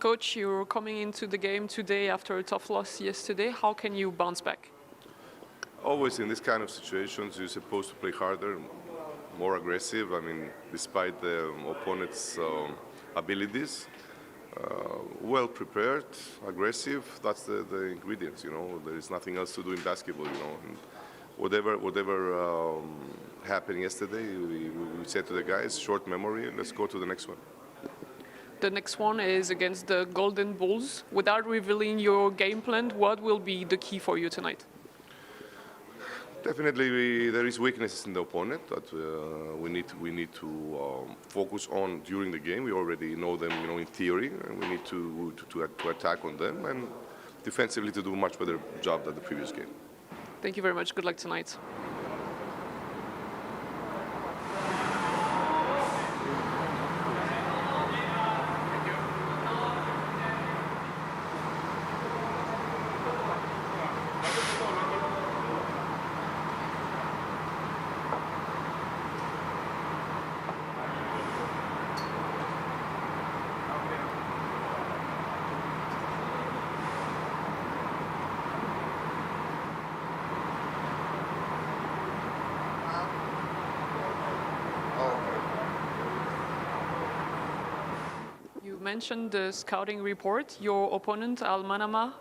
Coach, you're coming into the game today after a tough loss yesterday. How can you bounce back? Always in this kind of situations, you're supposed to play harder, more aggressive. I mean, despite the opponent's abilities, well prepared, aggressive. That's the ingredients. You know, there is nothing else to do in basketball. You know, and whatever happened yesterday, we said to the guys, short memory, and let's go to the next one. The next one is against the Golden Bulls. Without revealing your game plan, what will be the key for you tonight? Definitely, there is weaknesses in the opponent that we need to focus on during the game. We already know them, you know, in theory, and we need to attack on them and defensively to do a much better job than the previous game. Thank you very much. Good luck tonight. You mentioned the scouting report. Your opponent, Manama,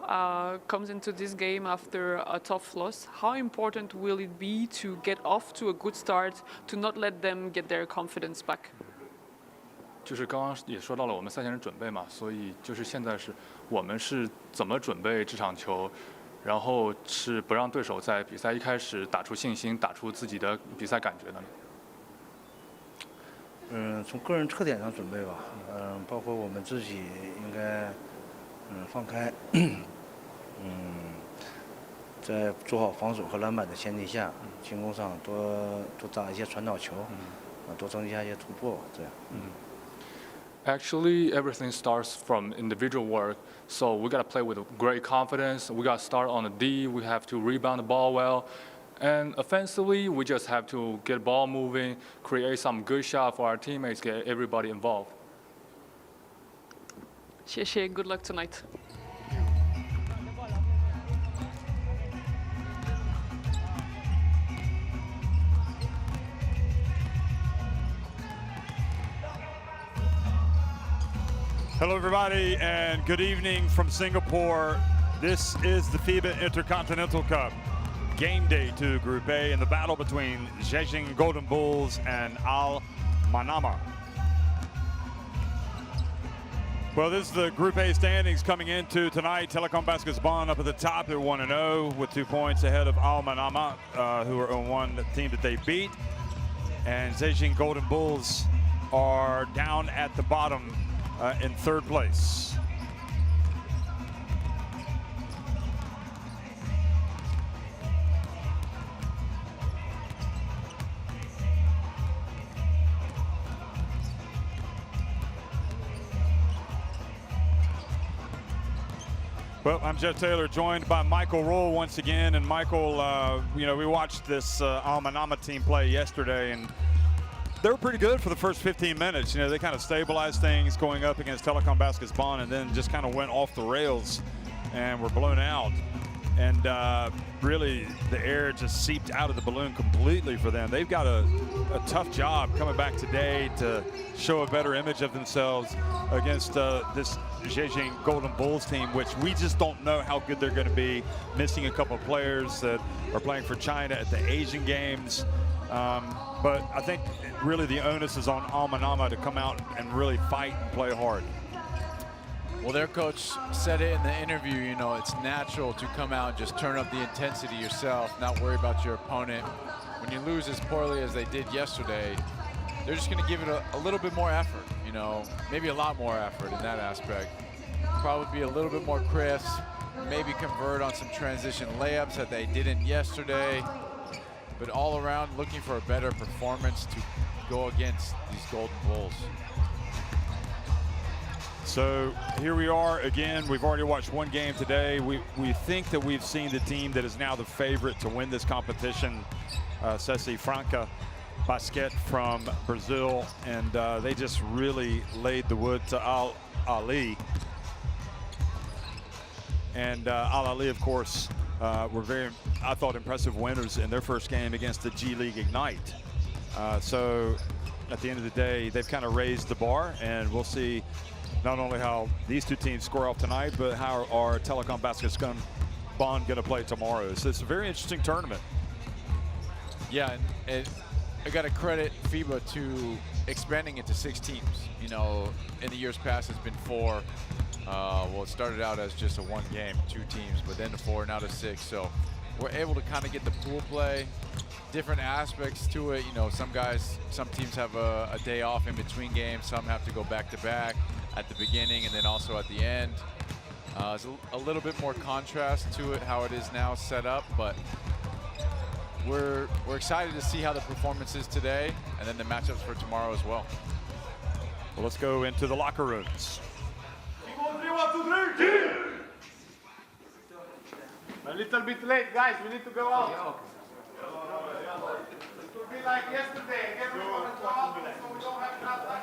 comes into this game after a tough loss. How important will it be to get off to a good start, to not let them get their confidence back? 就是刚刚也说到了我们赛前的准备嘛，所以就是现在是我们是怎么准备这场球，然后是不让对手在比赛一开始打出信心，打出自己的比赛感觉的呢？从个人特点上准备吧，包括我们自己应该，放开，在做好防守和篮板的前提下，进攻上多打一些传导球，多增加一些突破，这样。Actually, everything starts from individual work. So we got to play with great confidence. We got to start on the D. We have to rebound the ball well. And offensively, we just have to get ball moving, create some good shot for our teammates, get everybody involved. 谢谢. Good luck tonight. Hello, everybody, and good evening from Singapore. This is the FIBA Intercontinental Cup. Game day 2, Group A, in the battle between Zhejiang Golden Bulls and Manama. Well, this is the Group A standings coming into tonight. Telecom Basketball up at the top. They're 1-0 with 2 points ahead of Manama, who are 0-1, the team that they beat. And Zhejiang Golden Bulls are down at the bottom in 3rd place. Well, I'm Jeff Taylor, joined by Michael Roll once again. And Michael, you know, we watched this Manama team play yesterday, and they were pretty good for the first 15 minutes. You know, they kind of stabilized things going up against Telecom Basketball, and then just kind of went off the rails and were blown out. And really, the air just seeped out of the balloon completely for them. They've got a tough job coming back today to show a better image of themselves against this Zhejiang Golden Bulls team, which we just don't know how good they're going to be, missing a couple of players that are playing for China at the Asian Games. But I think really the onus is on Manama to come out and really fight and play hard. Well, their coach said it in the interview, you know, it's natural to come out and just turn up the intensity yourself, not worry about your opponent. When you lose as poorly as they did yesterday, they're just going to give it a little bit more effort, you know, maybe a lot more effort in that aspect. Probably be a little bit more crisp, maybe convert on some transition layups that they didn't yesterday. But all around, looking for a better performance to go against these Golden Bulls. So here we are again. We've already watched one game today. We think that we've seen the team that is now the favorite to win this competition, Ceci Franca Basket from Brazil, and they just really laid the wood to Ali. And Al Ali, of course, were very, I thought, impressive winners in their first game against the G League Ignite. So at the end of the day, they've kind of raised the bar, and we'll see not only how these two teams score off tonight, but how our Telecom Basketball Bond going to play tomorrow. So it's a very interesting tournament. Yeah, and I got to credit FIBA to expanding it to 6 teams. You know, in the years past, it's been 4. Well, it started out as just a 1 game, 2 teams, but then to 4, now to 6. So we're able to kind of get the pool play, different aspects to it. You know, some teams have a day off in between games. Some have to go back-to-back at the beginning and then also at the end. It's a little bit more contrast to it, how it is now set up, but we're excited to see how the performance is today and then the matchups for tomorrow as well. Well, let's go into the locker rooms. A little bit late, guys. We need to go out. It will be like yesterday. Everyone will go out, so we don't have enough time.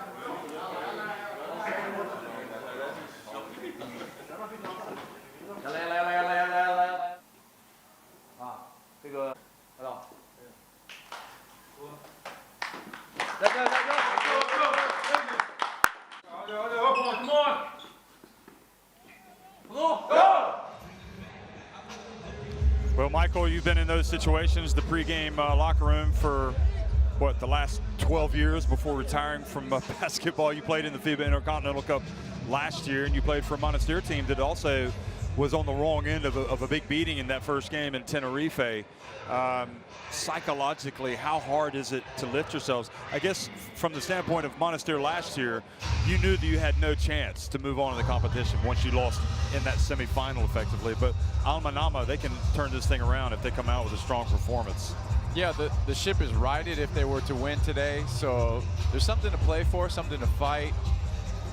Well, Michael, you've been in those situations, the pregame locker room for, what, the last 12 years before retiring from basketball. You played in the FIBA Intercontinental Cup last year, and you played for a Monastir team that also was on the wrong end of a big beating in that first game in Tenerife. Psychologically, how hard is it to lift yourselves? I guess from the standpoint of Monastir last year, you knew that you had no chance to move on in the competition once you lost in that semifinal effectively. But Manama, they can turn this thing around if they come out with a strong performance. Yeah, the ship is righted if they were to win today. So there's something to play for, something to fight.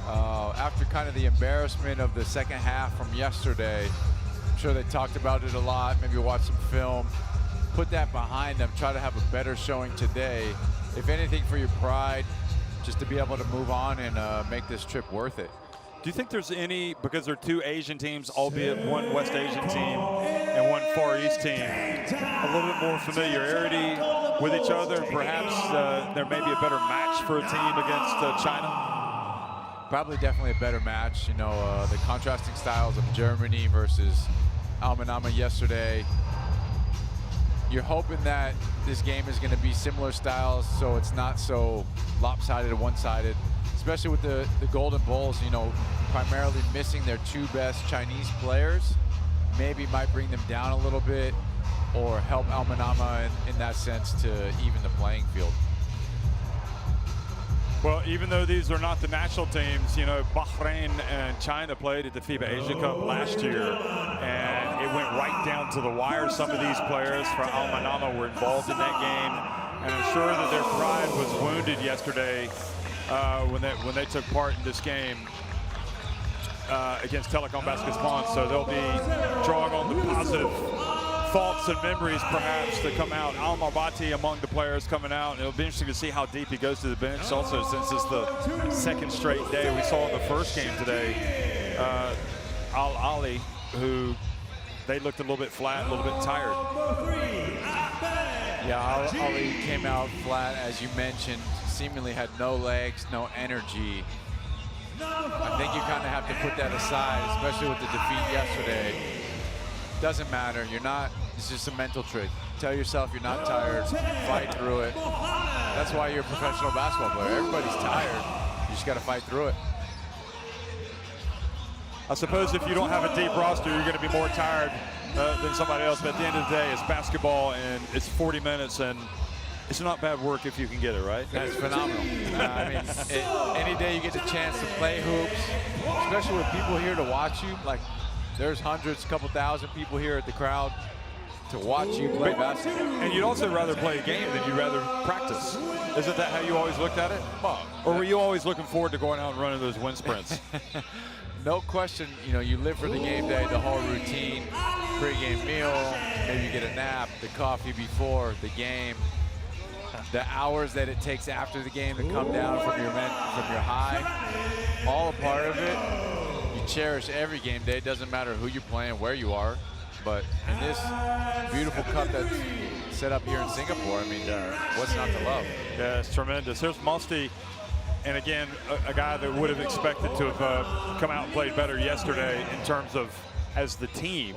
After kind of the embarrassment of the second half from yesterday, I'm sure they talked about it a lot, maybe watch some film. Put that behind them, try to have a better showing today. If anything, for your pride, just to be able to move on and make this trip worth it. Do you think there's any, because there are 2 Asian teams, albeit one West Asian team and one Far East team, a little bit more familiarity with each other, and perhaps there may be a better match for a team against China? Probably definitely a better match. You know, the contrasting styles of Germany versus Manama yesterday. You're hoping that this game is going to be similar styles, so it's not so lopsided or one-sided, especially with the Golden Bulls, you know, primarily missing their 2 best Chinese players. Maybe might bring them down a little bit or help Manama in that sense to even the playing field. Well, even though these are not the national teams, you know, Bahrain and China played at the FIBA Asia Cup last year, and it went right down to the wire. Some of these players for Manama were involved in that game, and I'm sure that their pride was wounded yesterday when they took part in this game against Telecom Basketball. So they'll be drawing on the positive thoughts and memories perhaps to come out. Al-Marbati among the players coming out, and it'll be interesting to see how deep he goes to the bench also, since it's the 2nd straight day. We saw in the first game today Al-Ali, who they looked a little bit flat, a little bit tired. Yeah, Al-Ali came out flat, as you mentioned, seemingly had no legs, no energy. I think you kind of have to put that aside, especially with the defeat yesterday. Doesn't matter, you're not, it's just a mental trick. Tell yourself you're not tired, fight through it. That's why you're a professional basketball player. Everybody's tired, you just gotta fight through it. I suppose if you don't have a deep roster, you're gonna be more tired than somebody else, but at the end of the day, it's basketball and it's 40 minutes and it's not bad work if you can get it, right? That's phenomenal. I mean, any day you get the chance to play hoops, especially with people here to watch you, like there's hundreds, couple thousand people here at the crowd to watch you play basketball. And you'd also rather play a game than you'd rather practice. Isn't that how you always looked at it? Or were you always looking forward to going out and running those wind sprints? No question, you know, you live for the game day, the whole routine, pre-game meal, maybe you get a nap, the coffee before the game, the hours that it takes after the game to come down from your high, all a part of it. You cherish every game day. It doesn't matter who you're playing, where you are. But in this beautiful cup that's set up here in Singapore, I mean, what's not to love? Yeah, it's tremendous. Here's Musty, and again, a guy that would have expected to have come out and played better yesterday in terms of as the team,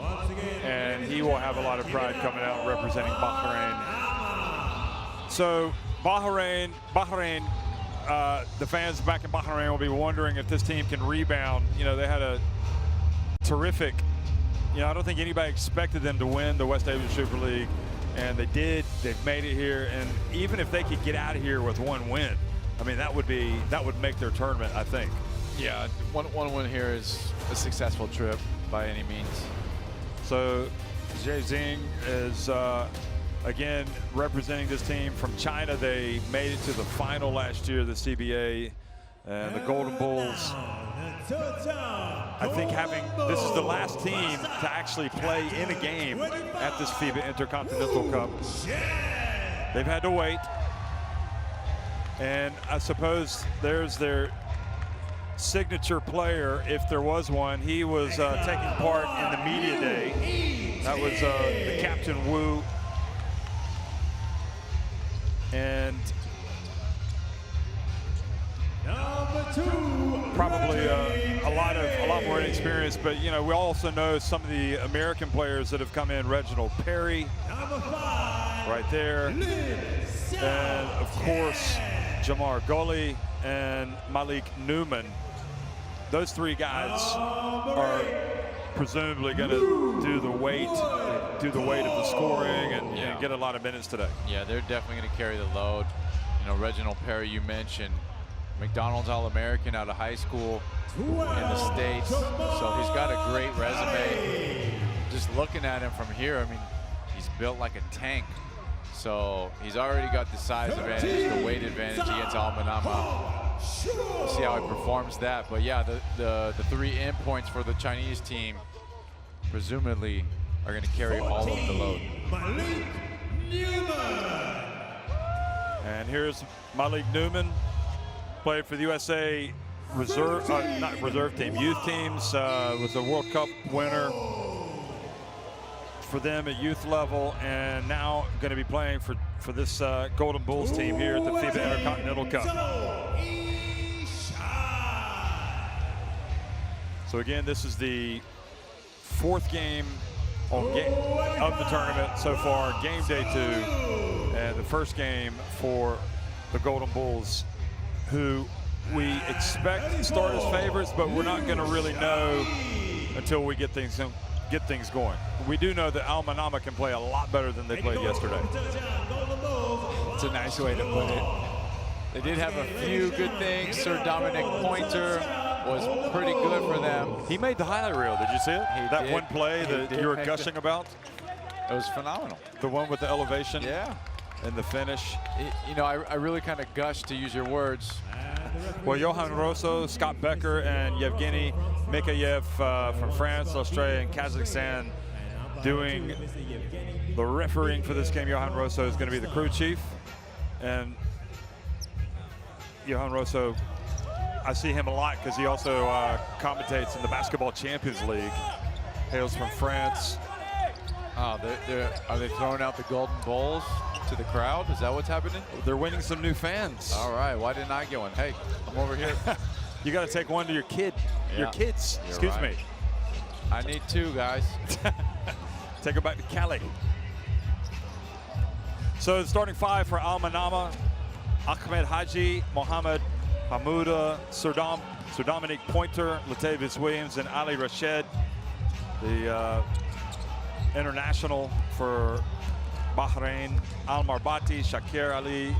and he will have a lot of pride coming out representing Bahrain. So Bahrain, the fans back in Bahrain will be wondering if this team can rebound. You know, they had a terrific, you know, I don't think anybody expected them to win the West Asia Super League, and they did. They've made it here, and even if they could get out of here with one win, I mean, that would make their tournament, I think. Yeah, one win here is a successful trip by any means. So Zhejiang is again representing this team from China. They made it to the final last year of the CBA, and the Golden Bulls, I think this is the last team to actually play in a game at this FIBA Intercontinental Cup. They've had to wait, and I suppose there's their signature player, if there was one. He was taking part in the media day. That was the Captain Wu, and probably a lot more inexperienced. But you know, we also know some of the American players that have come in. Reginald Perry, right there, and of course Jamar Goli and Malik Newman. Those three guys are presumably going to do the weight of the scoring and get a lot of minutes today. Yeah, they're definitely going to carry the load. You know, Reginald Perry, you mentioned, McDonald's All-American out of high school in the States, so he's got a great resume. Just looking at him from here, I mean, he's built like a tank. So he's already got the size advantage, the weight advantage against Manama. We'll see how he performs that. But yeah, the 3 endpoints for the Chinese team presumably are going to carry all of the load. And here's Malik Newman, played for the USA reserve, not reserve team, youth teams, was a World Cup winner for them at youth level, and now going to be playing for this Golden Bulls team here at the FIBA Intercontinental Cup. So again, this is the 4th game of the tournament so far, game day 2, and the first game for the Golden Bulls, who we expect to start as favorites, but we're not going to really know until we get things going. We do know that Manama can play a lot better than they played yesterday. It's a nice way to put it. They did have a few good things. Sir Dominic Pointer was pretty good for them. He made the highlight reel. Did you see it? That did. One play that you were gushing about? It was phenomenal. The one with the elevation? Yeah. And the finish. You know, I really kind of gushed, to use your words. Well, Johan Rosso, Scott Becker, and Yevgeny Mikhayev from France, Australia, and Kazakhstan doing the refereeing for this game. Johan Rosso is going to be the crew chief. And Johan Rosso, I see him a lot because he also commentates in the Basketball Champions League. Hails from France. Oh, are they throwing out the Golden Bulls to the crowd? Is that what's happening? They're winning some new fans. All right, why didn't I get one? Hey, I'm over here. You got to take one to your kids. You're Excuse right. me. I need 2, guys. Take her back to Cali. So the starting 5 for Manama: Ahmed Haji, Mohammed Hamouda, Sir Dominic Pointer, Latavius Williams, and Ali Rashid, the international for Bahrain, Al Marbati, Shakir Ali,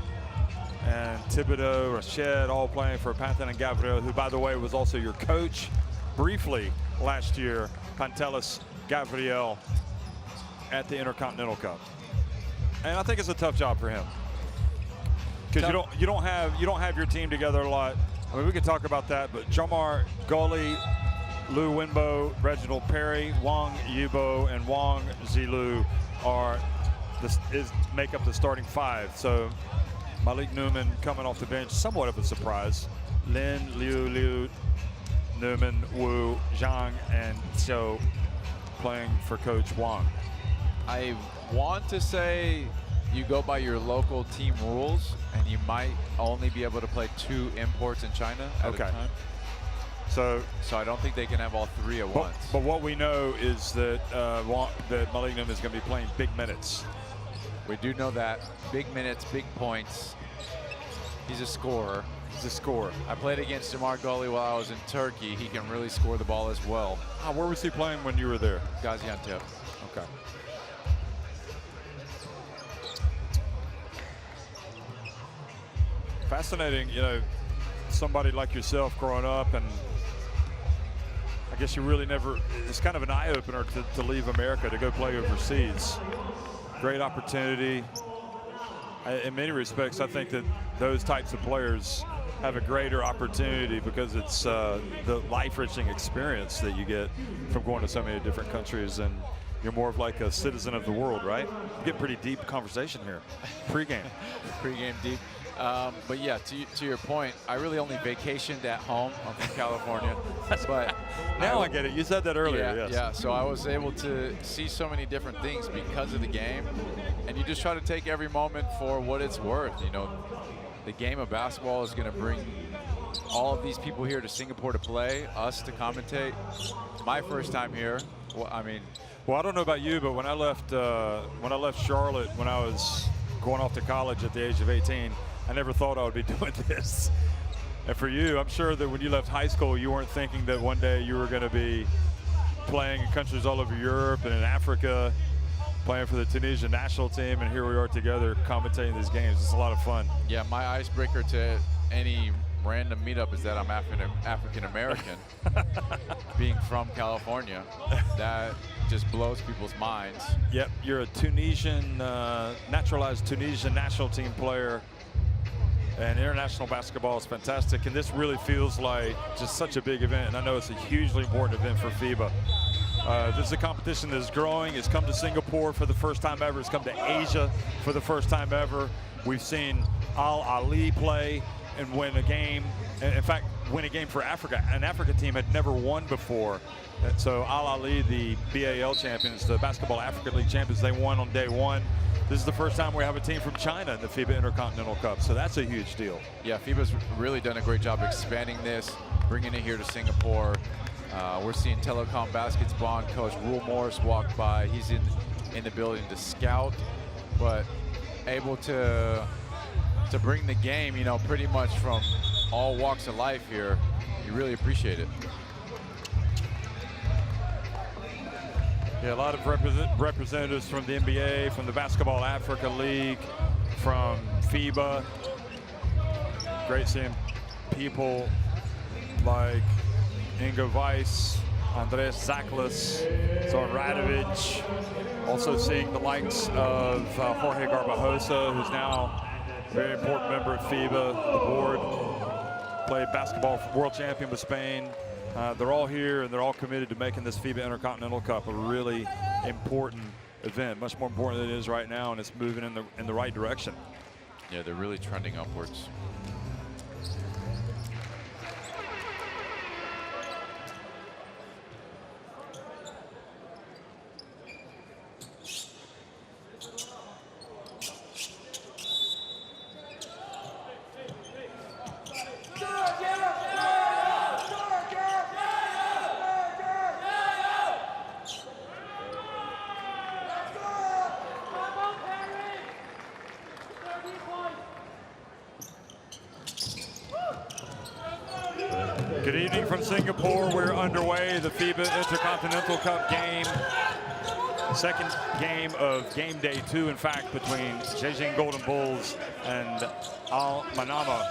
and Thibodeau, Rashid, all playing for Pantan and Gabriel, who, by the way, was also your coach briefly last year, Pantelis Gabriel, at the Intercontinental Cup. And I think it's a tough job for him, because you don't have your team together a lot. I mean, we could talk about that, but Jamar Goli, Lou Winbo, Reginald Perry, Wang Yibo, and Wang Zilu make up the starting 5. So Malik Newman coming off the bench, somewhat of a surprise. Lin Liu Newman, Wu, Zhang, and Xiu playing for Coach Wang. I want to say you go by your local team rules, and you might only be able to play 2 imports in China at a time. So I don't think they can have all 3 at once. But what we know is that that Malignum is going to be playing big minutes. We do know that. Big minutes, big points. He's a scorer. He's a scorer. I played against Jamar Gully while I was in Turkey. He can really score the ball as well. Where was he playing when you were there? Gaziantep. Okay. Fascinating, you know, somebody like yourself growing up, and I guess you really never, it's kind of an eye-opener to leave America to go play overseas. Great opportunity. In many respects, I think that those types of players have a greater opportunity because it's the life-enriching experience that you get from going to so many different countries, and you're more of like a citizen of the world, right? You get pretty deep conversation here. Pre-game. Pre-game deep. But yeah, to your point, I really only vacationed at home. I'm from California. But now I get it. You said that earlier. Yeah, yes. yeah. So I was able to see so many different things because of the game, and you just try to take every moment for what it's worth. You know, the game of basketball is going to bring all of these people here to Singapore to play, us to commentate. My first time here. Well, I mean, well, I don't know about you, but when I left Charlotte when I was going off to college at the age of 18. I never thought I would be doing this. And for you, I'm sure that when you left high school, you weren't thinking that one day you were going to be playing in countries all over Europe and in Africa, playing for the Tunisian national team, and here we are together commentating these games. It's a lot of fun. Yeah, my icebreaker to any random meetup is that I'm African American. Being from California, that just blows people's minds. Yep, you're a Tunisian, naturalized Tunisian national team player. And international basketball is fantastic, and this really feels like just such a big event, and I know it's a hugely important event for FIBA. This is a competition that is growing. It's come to Singapore for the first time ever. It's come to Asia for the first time ever. We've seen Al Ali play and win a game. In fact, win a game for Africa. An African team had never won before. So Al Ali, the BAL champions, the Basketball Africa League champions, they won on day 1. This is the first time we have a team from China in the FIBA Intercontinental Cup, so that's a huge deal. Yeah, FIBA's really done a great job expanding this, bringing it here to Singapore. We're seeing Telecom Basketball coach Rule Morris walk by. He's in the building to scout, but able to bring the game, you know, pretty much from all walks of life here. You really appreciate it. Yeah, a lot of representatives from the NBA, from the Basketball Africa League, from FIBA. Great seeing people like Ingo Weiss, Andres Zaklis, Zoran Radovic. Also seeing the likes of Jorge Garbajosa, who's now a very important member of FIBA, the board. Played basketball world champion with Spain. They're all here, and they're all committed to making this FIBA Intercontinental Cup a really important event, much more important than it is right now, and it's moving in the right direction. Yeah, they're really trending upwards. Good evening from Singapore. We're underway, the FIBA Intercontinental Cup game. Second game of game day 2, in fact, between Zhejiang Golden Bulls and Al Manama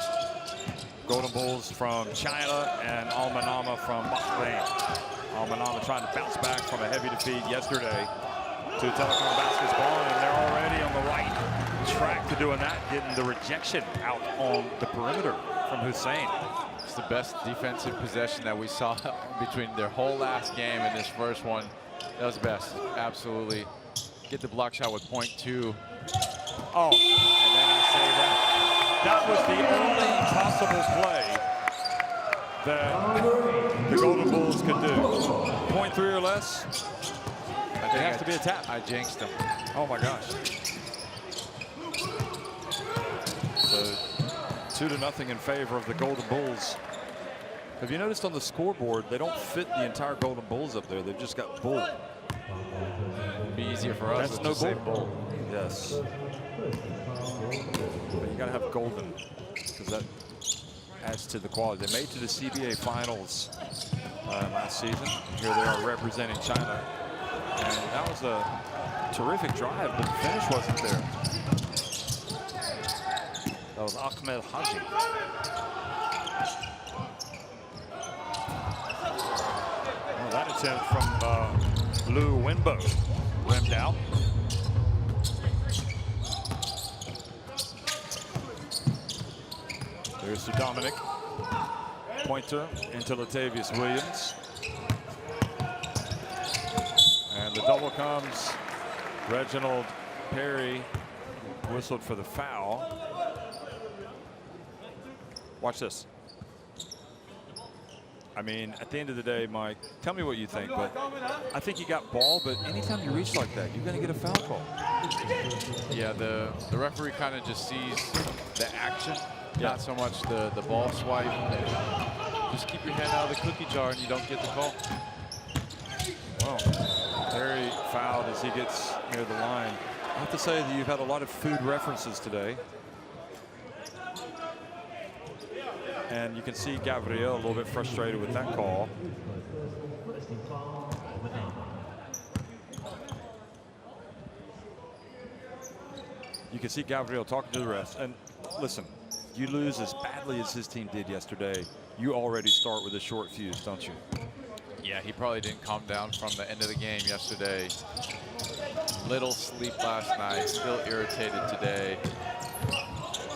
Golden Bulls from China and Al Manama from Bahrain. Al Manama trying to bounce back from a heavy defeat yesterday to Telecom Basketball, and they're already on the right track to doing that, getting the rejection out on the perimeter from Hussein. It's the best defensive possession that we saw between their whole last game and this first one. That was best, absolutely. Get the block shot with .2. Oh, and then I say that was the only possible play that the Texas could do. 0.3 or less. I think has to be a tap. I jinxed him. Oh my gosh. So 2-0 in favor of the Golden Bulls. Have you noticed on the scoreboard, they don't fit the entire Golden Bulls up there. They've just got Bull. It'd be easier for us. That's to no say Bull. Yes. But you got to have Golden, because that adds to the quality. They made it to the CBA finals last season. Here they are representing China. And that was a terrific drive, but the finish wasn't there. That was Ahmed Haji. Well, that attempt from Lou Winbo rimmed out. There's to Dominic. Pointer into Latavius Williams. And the double comes. Reginald Perry whistled for the foul. Watch this. I mean, at the end of the day, Mike, tell me what you think, but I think you got ball, but anytime you reach like that, you're going to get a foul call. Yeah, the referee kind of just sees the action, not so much the ball swipe. Just keep your hand out of the cookie jar and you don't get the call. Well, Perry fouled as he gets near the line. I have to say that you've had a lot of food references today. And you can see Gabriel a little bit frustrated with that call. You can see Gabriel talking to the refs. And listen, you lose as badly as his team did yesterday, you already start with a short fuse, don't you? Yeah, he probably didn't calm down from the end of the game yesterday. Little sleep last night, still irritated today.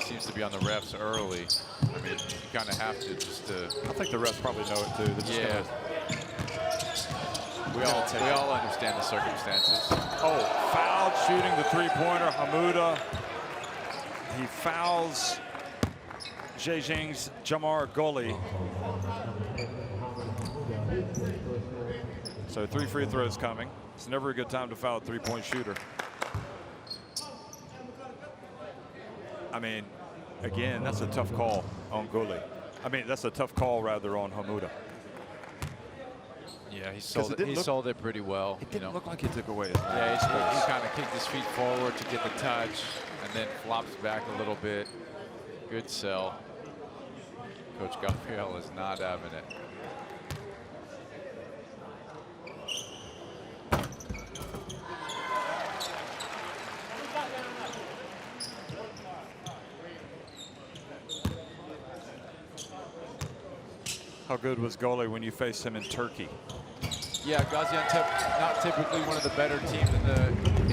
Seems to be on the refs early. I mean, you kind of have to just to. I think the refs probably know it too. They're just yeah. We all understand the circumstances. Oh, fouled shooting the three-pointer, Hamuda. He fouls Zhejiang's Jamar Goli. So 3 free throws coming. It's never a good time to foul a three-point shooter. I mean, again, that's a tough call on Goli. I mean, that's a tough call rather on Hamuda. Yeah, he sold it pretty well. It didn't look like he took away his hand. Yeah, he kind of kicked his feet forward to get the touch and then flops back a little bit. Good sell. Coach Gabriel is not having it. How good was Goli when you faced him in Turkey? Yeah, Gaziantep, not typically one of the better teams in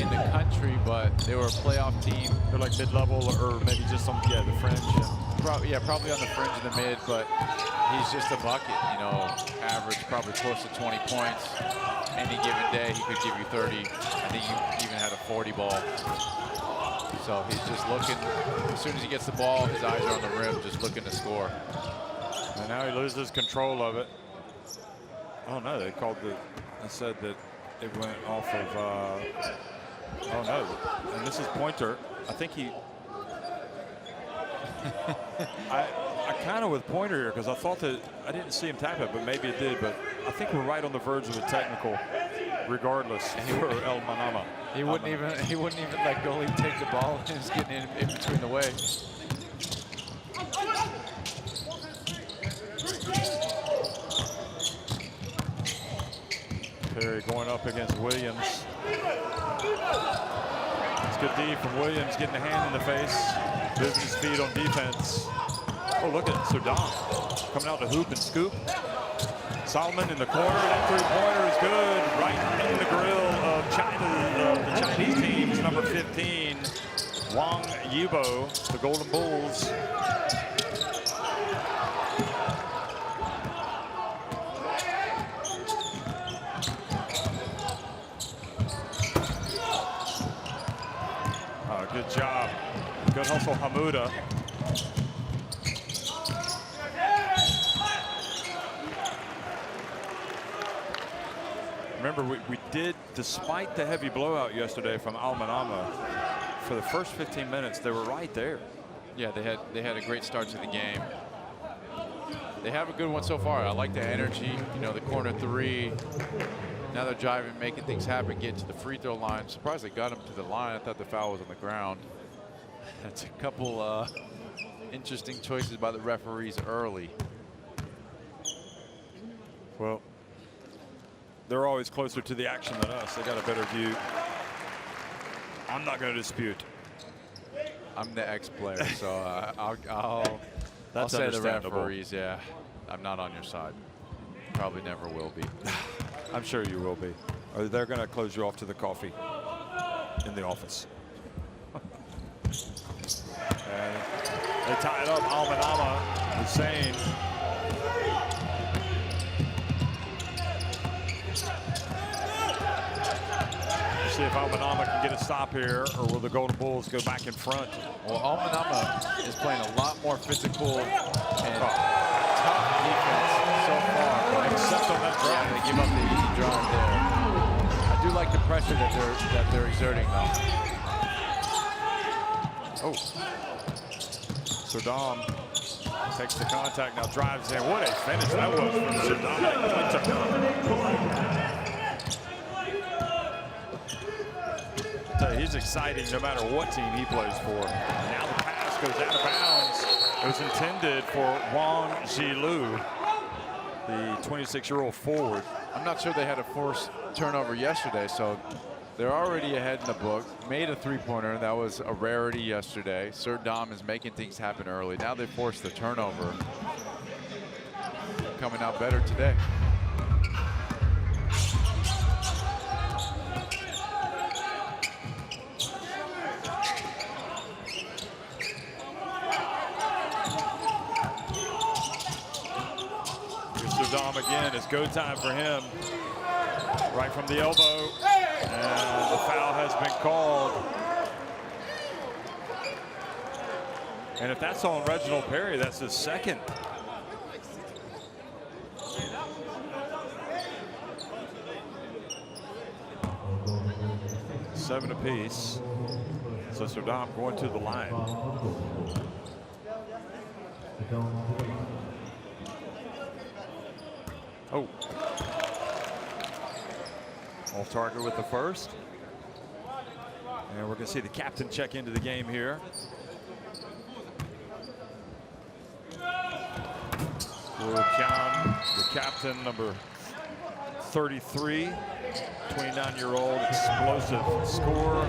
the country, but they were a playoff team. They're like mid-level or maybe just on the fringe. Probably on the fringe in the mid, but he's just a bucket. You know, average probably close to 20 points. Any given day, he could give you 30. I think he even had a 40 ball. So he's just looking. As soon as he gets the ball, his eyes are on the rim, just looking to score. And now he loses control of it. Oh no, they said that it went off of, oh no, and this is Pointer. I think he, I kind of with Pointer here because I thought that, I didn't see him tap it, but maybe it did, but I think we're right on the verge of a technical regardless for El Manama. He wouldn't even let Goli take the ball. He was getting in between the way. Perry going up against Williams. It's good D from Williams, getting a hand in the face, moving his feet on defense. Oh, look at Sudan coming out to hoop and scoop. Solomon in the corner, that three-pointer is good, right in the grill of China, the Chinese team's number 15, Wang Yibo, the Golden Bulls. Good job. Good hustle, Hamuda. remember we did, despite the heavy blowout yesterday from Manama, for the first 15 minutes, they were right there. Yeah, they had a great start to the game. They have a good one so far. I like the energy, you know, the corner three. Now they're driving, making things happen, getting to the free throw line. Surprised they got him to the line. I thought the foul was on the ground. That's a couple interesting choices by the referees early. Well, they're always closer to the action than us. They got a better view. I'm not going to dispute. I'm the ex-player, so I'll That's say the understandable. referees, yeah. I'm not on your side. Probably never will be. I'm sure you will be. Or they're going to close you off to the coffee in the office. And they tie it up. Manama, Hussein. See if Manama can get a stop here, or will the Golden Bulls go back in front? Well, Manama is playing a lot more physical and tough defense so far. Except on that drive. Yeah, they give up the easy drive there. I do like the pressure that they're exerting though. Oh. Saddam takes the contact, now drives in. What a finish that was from Saddam. He's exciting no matter what team he plays for. Now the pass goes out of bounds. It was intended for Wang Jilu, the 26-year-old forward. I'm not sure they had a forced turnover yesterday, so they're already ahead in the book. Made a three-pointer, that was a rarity yesterday. Sir Dom is making things happen early. Now they forced the turnover. Coming out better today. Dom again. It's go time for him. Right from the elbow. And the foul has been called. And if that's on Reginald Perry, that's his second. Seven apiece. So Saddam going to the line. Oh. Off target with the first. And we're going to see the captain check into the game here. Wu Qian, the captain, number 33, 29-year-old explosive scorer.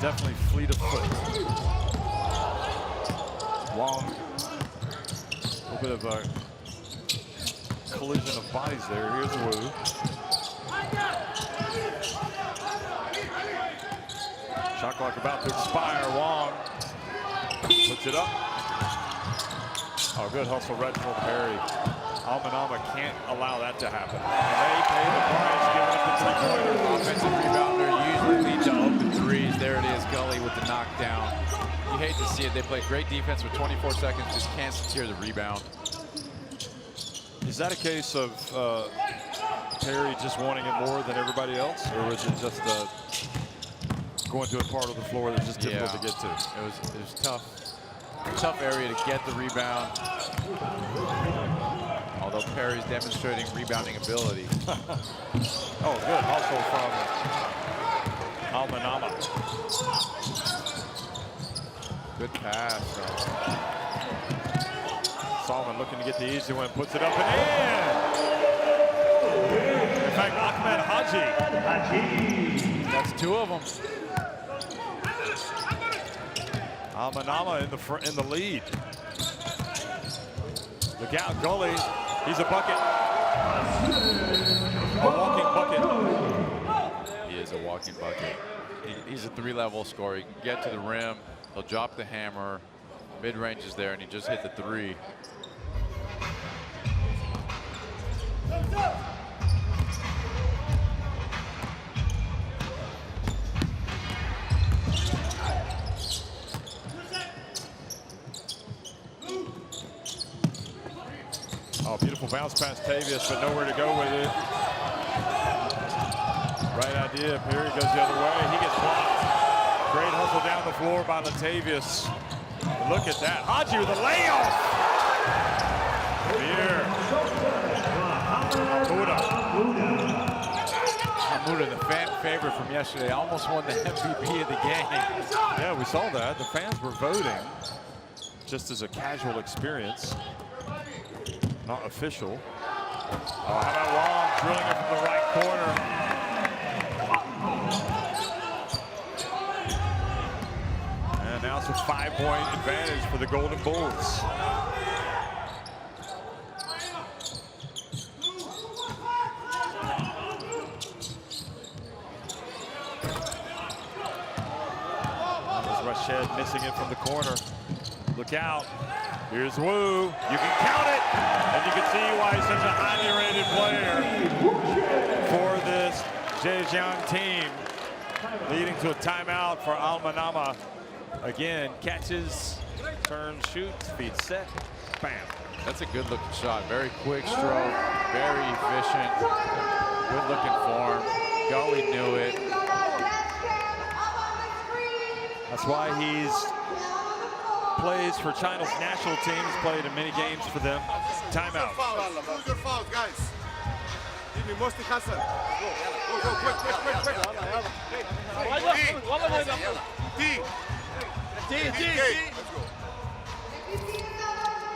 Definitely fleet of foot. Wong, a little bit of a collision of bodies there. Here's Wu. Shot clock about to expire. Wong puts it up. Oh, good hustle, Reginald Perry. Manama can't allow that to happen. And they pay the price, giving up the three-pointer. Offensive rebounder usually lead to open threes. There it is, Gully with the knockdown. You hate to see it. They play great defense with 24 seconds, just can't secure the rebound. Is that a case of Perry just wanting it more than everybody else, or was it just going to a part of the floor that's just difficult to get to? It was tough. Tough area to get the rebound. Although Perry's demonstrating rebounding ability. Oh, good hustle from Manama. Good pass. Solomon looking to get the easy one, puts it up and in. In fact, Ahmed Haji. That's two of them. Manama in the lead. Look out, Gully. He's a bucket. A walking bucket. He is a walking bucket. He's a three-level scorer. He can get to the rim. He'll drop the hammer. Mid-range is there, and he just hit the three. Beautiful bounce past Tavius, but nowhere to go with it. Right idea. Perry goes the other way. He gets blocked. Great hustle down the floor by Latavius. Look at that. Haji with a layoff. Here. Hamuda, the fan favorite from yesterday, almost won the MVP of the game. Yeah, we saw that. The fans were voting just as a casual experience, not official. How about Wong drilling it from the right corner? And now it's a 5-point advantage for the Golden Bulls. Rashed missing it from the corner. Look out. Here's Wu. You can count it. And you can see why he's such a highly rated player for this Zhejiang team. Leading to a timeout for Manama. Again, catches, turns, shoots, feet set, bam. That's a good looking shot. Very quick stroke, very efficient, good looking form. Goey knew it. That's why he's plays for China's national team. He's played in many games for them. Timeout. Who's your fouls, guys? Give me Mosti Hassan. Go, quick. T. Let's go.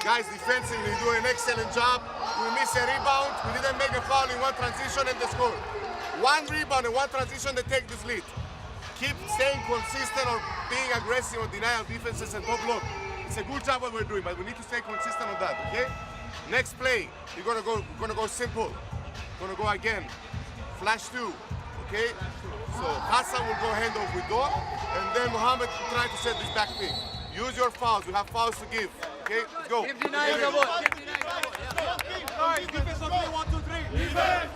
Guys, defensively, do an excellent job. We miss a rebound. We didn't make a foul in one transition and they score. One rebound and one transition, they take this lead. Keep staying consistent on being aggressive on denial defenses and top look. It's a good job what we're doing, but we need to stay consistent on that, okay? Next play, we're gonna go simple. Gonna go again. Flash 2, okay? So Hassan will go hand off with Dor, and then Mohammed will try to set this back pin. Use your fouls, we have fouls to give. Okay, let's go. Keep denying the ball. Keep denying the ball. Guys, defense on 3, 1, 2, 3. Defense!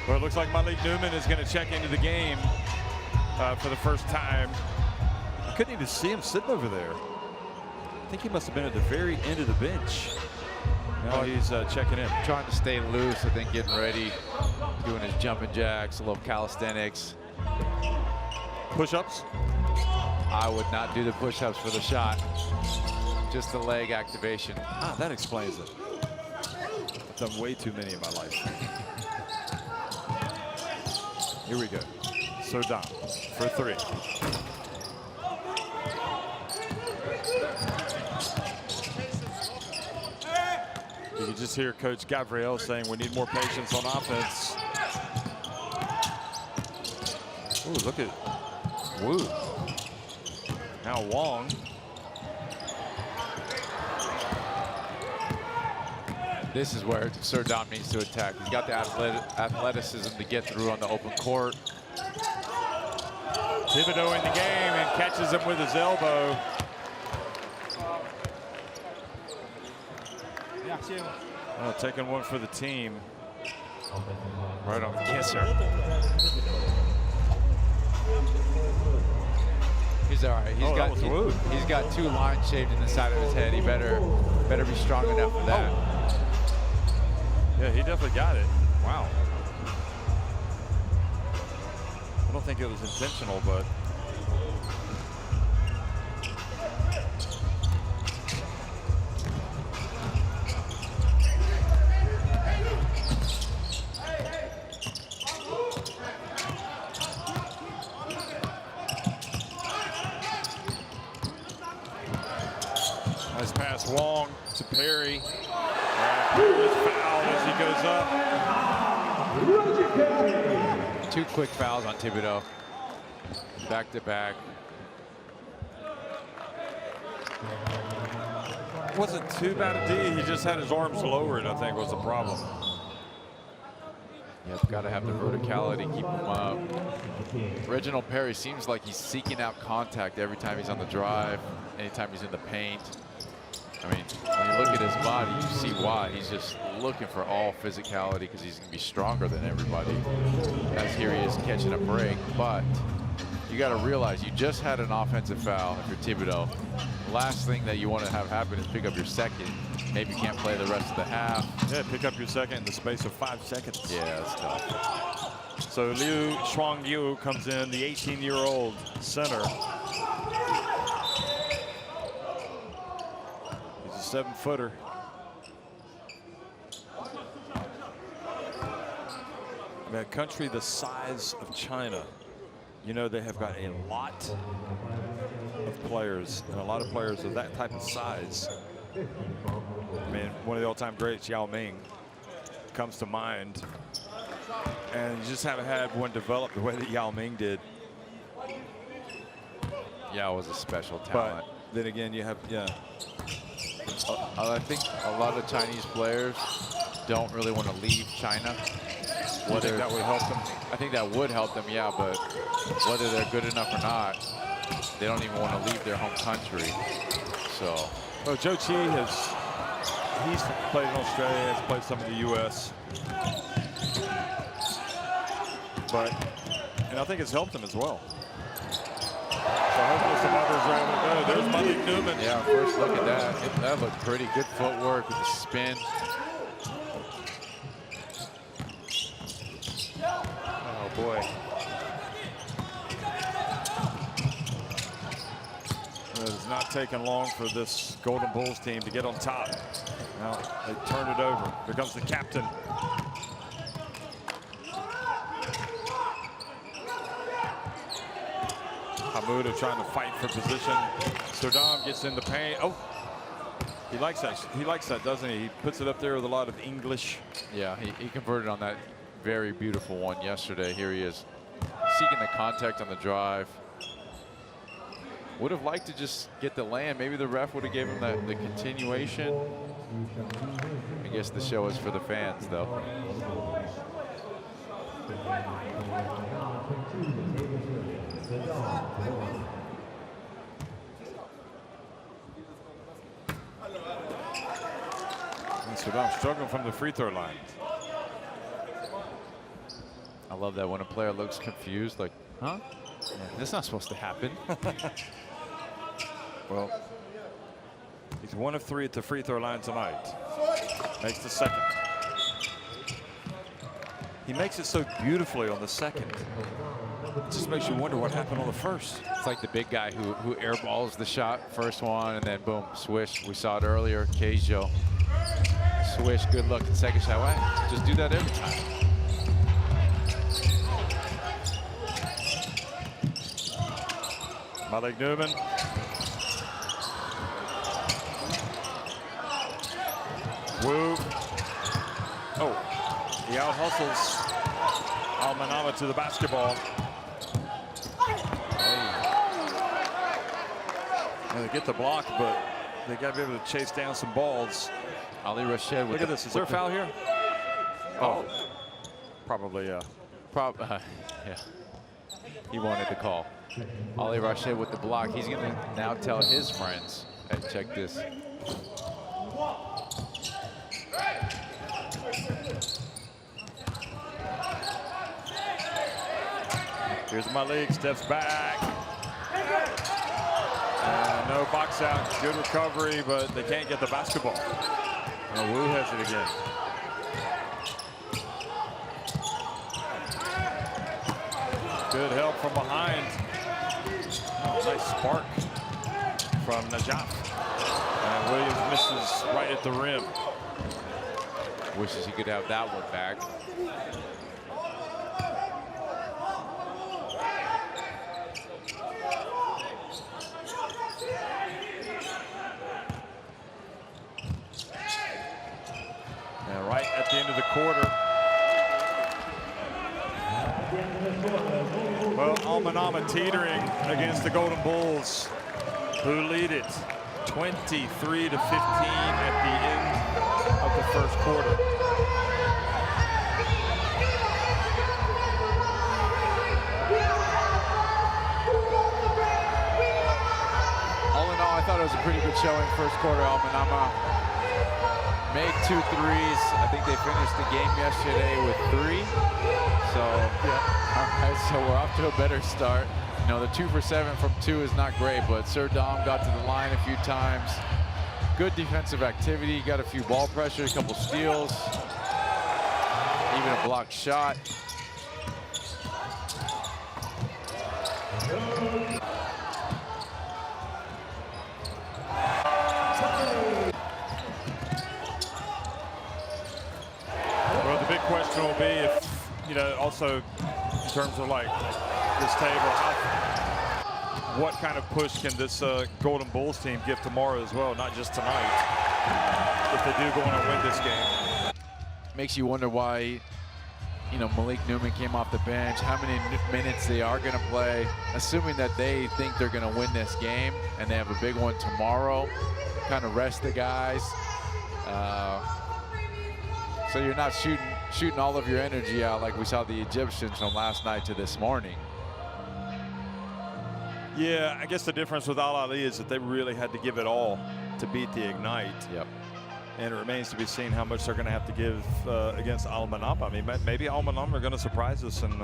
Well, it looks like Malik Newman is going to check into the game for the first time. I couldn't even see him sitting over there. I think he must have been at the very end of the bench. Now he's checking in. Trying to stay loose, I think, getting ready, doing his jumping jacks, a little calisthenics. Push-ups? I would not do the push-ups for the shot. Just the leg activation. Ah, that explains it. I've done way too many in my life. Here we go. Serdam for 3. You can just hear Coach Gabriel saying we need more patience on offense. Ooh, look at Wu. Now Wong. This is where Serdam needs to attack. He's got the athleticism to get through on the open court. Thibodeau in the game and catches him with his elbow. Taking one for the team. Right on the kisser. He's all right. He's got 2 lines shaved in the side of his head. He better be strong enough for that. Yeah, he definitely got it. Wow. I don't think it was intentional, but nice pass, Wong to Perry. And Perry is fouled as he goes up. 2 quick fouls on Thibodeau. Back to back. Wasn't too bad a D. He just had his arms lowered, I think, was the problem. Yep, got to have the verticality, keep him up. Reginald Perry seems like he's seeking out contact every time he's on the drive, anytime he's in the paint. I mean, when you look at his body, you see why. He's just looking for all physicality because he's going to be stronger than everybody. As here he is catching a break, but you got to realize you just had an offensive foul if you're Thibodeau. Last thing that you want to have happen is pick up your second. Maybe you can't play the rest of the half. Yeah, pick up your second in the space of 5 seconds. Yeah, that's tough. So Liu Shuangyu comes in, the 18-year-old center. He's a 7-footer. In a country the size of China, you know, they have got a lot of players, and a lot of players of that type of size. I mean, one of the all-time greats, Yao Ming, comes to mind. And you just haven't had one develop the way that Yao Ming did. Yao was a special talent. But then again, you have, yeah. I think a lot of Chinese players don't really want to leave China. You think that would help them? I think that would help them, yeah, but whether they're good enough or not, they don't even want to leave their home country. So. Well, Zhou Qi he's played in Australia, has played some in the U.S. And I think it's helped him as well. So hopefully some others are able to go. There's Malik Newman. Yeah, first look at that. That looked pretty good footwork with the spin. Oh, boy. It's not taking long for this Golden Bulls team to get on top. Now they turn it over. Here comes the captain. Hamuda trying to fight for position. Sodam gets in the paint. Oh, he likes that. He likes that, doesn't he? He puts it up there with a lot of English. Yeah, he converted on that very beautiful one yesterday. Here he is seeking the contact on the drive. Would have liked to just get the land. Maybe the ref would have given him the continuation. I guess the show is for the fans, though. And Sodam struggling from the free throw line. I love that when a player looks confused, like, huh? Yeah, that's not supposed to happen. Well, he's 1 of 3 at the free throw line tonight. Makes the second. He makes it so beautifully on the second. It just makes you wonder what happened on the first. It's like the big guy who airballs the shot, first one, and then boom, swish. We saw it earlier, Keijo. Swish, good luck, and second shot. Why? Just do that every time. Malik Newman. Wu. Oh, he out hustles Manama to the basketball. They get the block, but they got to be able to chase down some balls. Ali Rashid. Look at this. Is there a foul here? Oh, probably, yeah. Yeah. He wanted the call. Ali Rashid with the block. He's going to now tell his friends, hey, check this. Here's Malik, steps back. No box out, good recovery, but they can't get the basketball. And Wu has it again. Good help from behind. Oh, nice spark from Najaf. And Williams misses right at the rim. Wishes he could have that one back. And right at the end of the quarter. Well, Manama teetering against the Golden Bulls, who lead it 23-15 at the end of the first quarter. All in all, I thought it was a pretty good showing first quarter. Manama made 2 threes. I think they finished the game yesterday with 3. So, yeah. All right, so we're off to a better start. You know, the 2 for 7 from 2 is not great, but Sir Dom got to the line a few times. Good defensive activity, got a few ball pressure, a couple steals, even a blocked shot. Well, the big question will be if, you know, also in terms of like this table, what kind of push can this Golden Bulls team give tomorrow as well, not just tonight, if they do go on and win this game? Makes you wonder why, you know, Malik Newman came off the bench, how many minutes they are going to play, assuming that they think they're going to win this game and they have a big one tomorrow, kind of rest the guys. So you're not shooting all of your energy out like we saw the Egyptians from last night to this morning. Yeah, I guess the difference with Al Ali is that they really had to give it all to beat the Ignite. Yep. And it remains to be seen how much they're going to have to give against Al Manama. I mean, maybe Al Manama are going to surprise us and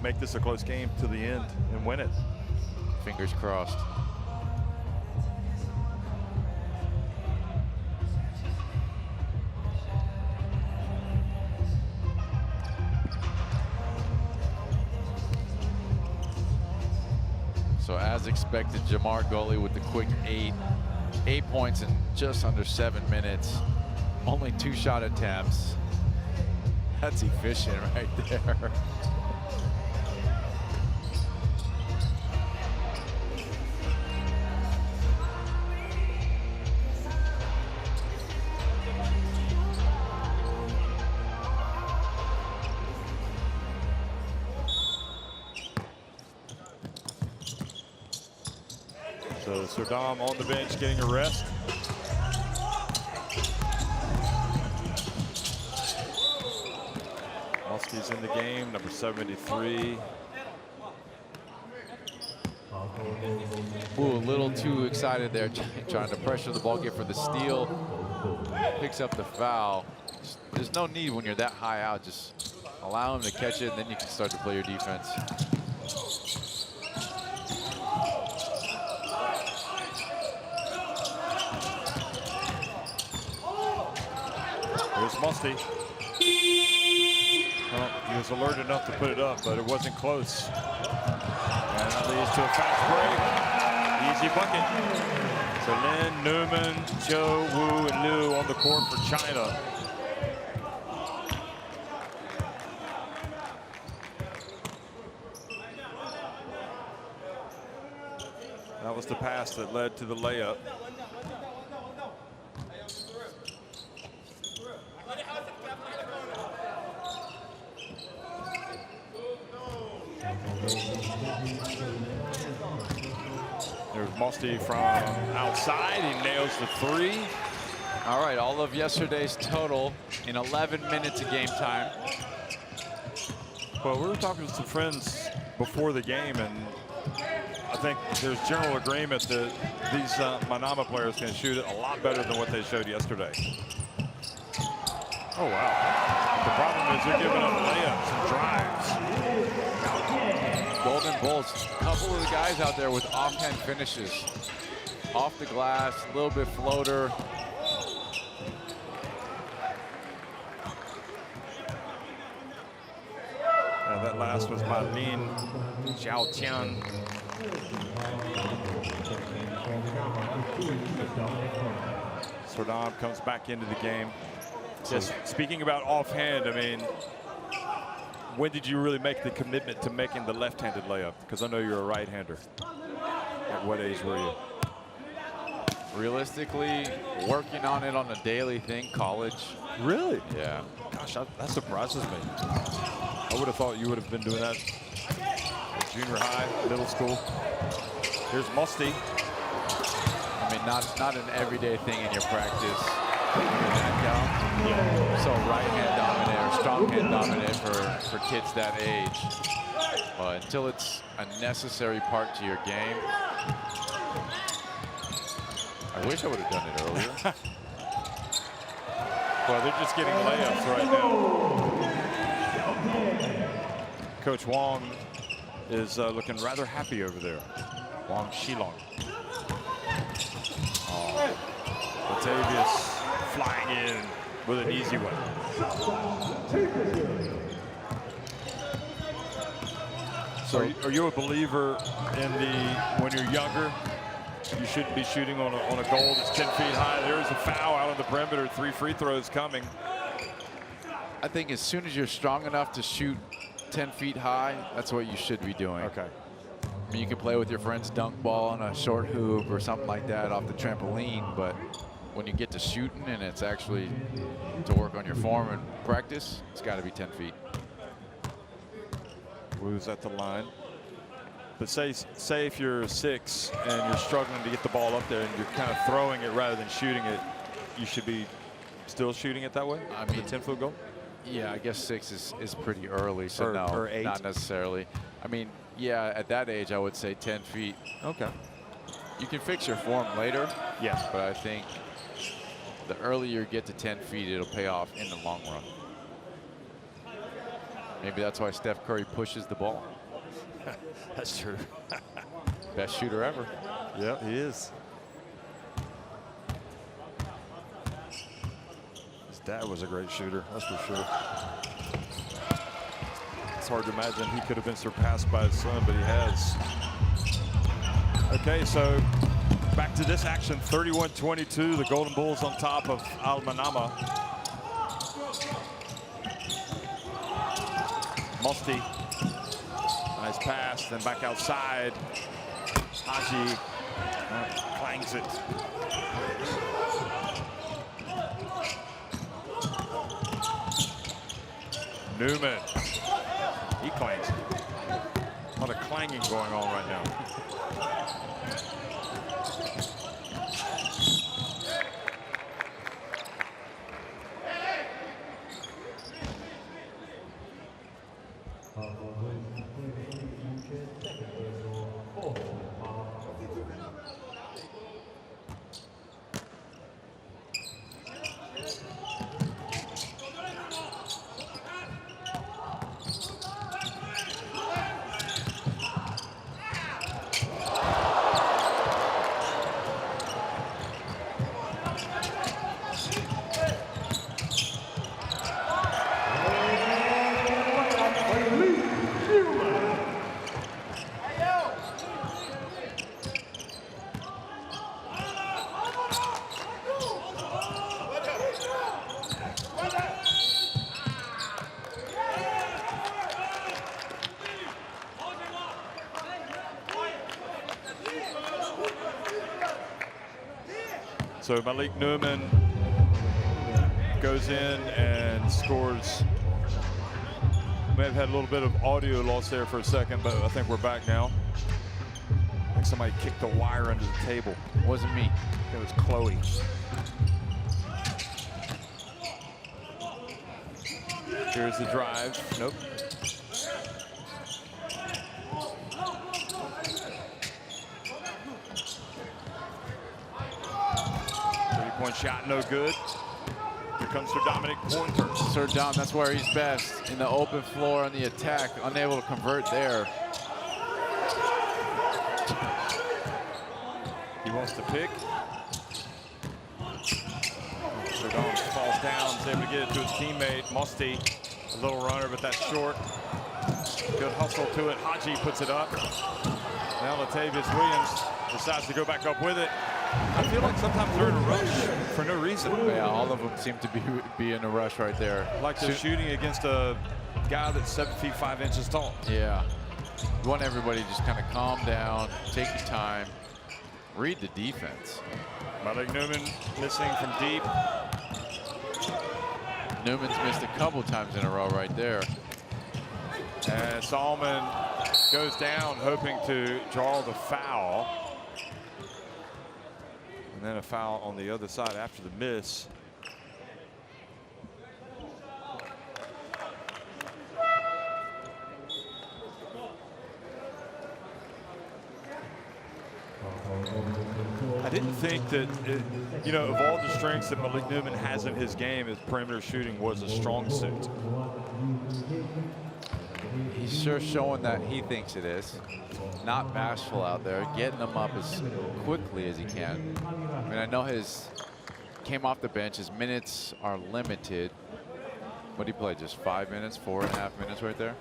make this a close game to the end and win it. Fingers crossed. So as expected, Jamar Gully with the quick 8 points in just under 7 minutes. Only 2 shot attempts. That's efficient right there. So Sir Dom on the bench getting a rest. Muskie's in the game, number 73. Ooh, a little too excited there, trying to pressure the ball, get for the steal. Picks up the foul. There's no need when you're that high out. Just allow him to catch it, and then you can start to play your defense. Here's Musty. Well, he was alert enough to put it up, but it wasn't close. And that leads to a fast break. Easy bucket. So Lin, Newman, Joe, Wu, and Liu on the court for China. That was the pass that led to the layup. There's Musty from outside. He nails the 3. All right, all of yesterday's total in 11 minutes of game time. Well, we were talking to some friends before the game, and I think there's general agreement that these Manama players can shoot it a lot better than what they showed yesterday. Oh, wow. The problem is they're giving up layups and drives. Golden Bulls, a couple of the guys out there with offhand finishes. Off the glass, a little bit floater. That last was by Lin Xiaotian. Sir Dom comes back into the game. Just speaking about offhand, I mean, when did you really make the commitment to making the left-handed layup? Because I know you're a right-hander. At what age were you? Realistically, working on it on a daily thing, college. Really? Yeah. Gosh, that surprises me. I would have thought you would have been doing that at junior high, middle school. Here's Musty. I mean, not an everyday thing in your practice. Yeah. So right hand dominant or strong hand dominant for kids that age. But until it's a necessary part to your game. I wish I would have done it earlier. Well, they're just getting layups right now. Coach Wong is looking rather happy over there. Wang Shilong. Oh, Latavius flying in with an easy one. So are you a believer in when you're younger, you shouldn't be shooting on a goal that's 10 feet high? There is a foul out on the perimeter, 3 free throws coming. I think as soon as you're strong enough to shoot 10 feet high, that's what you should be doing. Okay. I mean, you can play with your friend's dunk ball on a short hoop or something like that off the trampoline, but when you get to shooting and it's actually to work on your form and practice, it's got to be 10 feet. Wu's at the line. But say if you're 6 and you're struggling to get the ball up there and you're kind of throwing it rather than shooting it, you should be still shooting it that way? I mean, the 10-foot goal? Yeah, I guess 6 is pretty early, so no, or 8? not necessarily. I mean, yeah, at that age, I would say 10 feet. Okay. You can fix your form later. Yeah. But I think the earlier you get to 10 feet, it'll pay off in the long run. Maybe that's why Steph Curry pushes the ball. That's true. Best shooter ever. Yeah, he is. His dad was a great shooter, that's for sure. It's hard to imagine he could have been surpassed by his son, but he has. Okay, so back to this action, 31-22. The Golden Bulls on top of Manama. Musti. Nice pass, then back outside. Haji clangs it. Newman. He clangs it. A lot of clanging going on right now. So Malik Newman goes in and scores. May have had a little bit of audio loss there for a second, but I think we're back now. I think somebody kicked the wire under the table. It wasn't me. It was Chloe. Here's the drive. Nope. Three-point shot, no good. Here comes Sir Dominic Pointer. Sir Dom, that's where he's best. In the open floor on the attack, unable to convert there. He wants to pick. Sir Dom falls down, is able to get it to his teammate, Musti. A little runner, but that's short. Good hustle to it. Haji puts it up. Now Latavius Williams decides to go back up with it. I feel like sometimes they're in a rush for no reason. Yeah, all of them seem to be in a rush right there. Like they're shooting against a guy that's 7 feet 5 inches tall. Yeah. You want everybody to just kind of calm down, take your time, read the defense. Malik Newman missing from deep. Newman's missed a couple times in a row right there. And Solomon goes down hoping to draw the foul. And then a foul on the other side after the miss. didn't think that, you know, of all the strengths that Malik Newman has in his game, his perimeter shooting was a strong suit. He's sure showing that he thinks it is. Not bashful out there, getting them up as quickly as he can. I mean, I know his came off the bench. His minutes are limited. What did he play? Just 5 minutes, 4.5 minutes right there.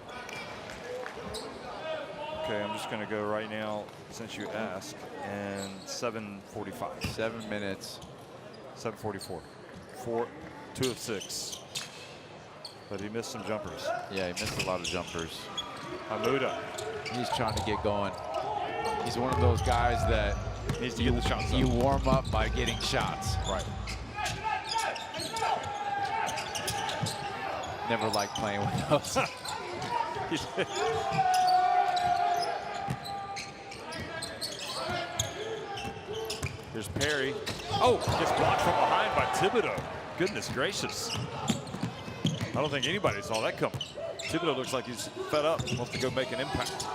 Okay, I'm just going to go right now since you asked. And 7:45. 7 minutes. 7:44. 2 of 6. But he missed some jumpers. Yeah, he missed a lot of jumpers. Hamuda. He's trying to get going. He's one of those guys that needs to get the shots up. You warm up by getting shots. Right. Never liked playing with those. Here's Perry. Oh, gets blocked from behind by Thibodeau. Goodness gracious. I don't think anybody saw that coming. Thibodeau looks like he's fed up, wants to go make an impact.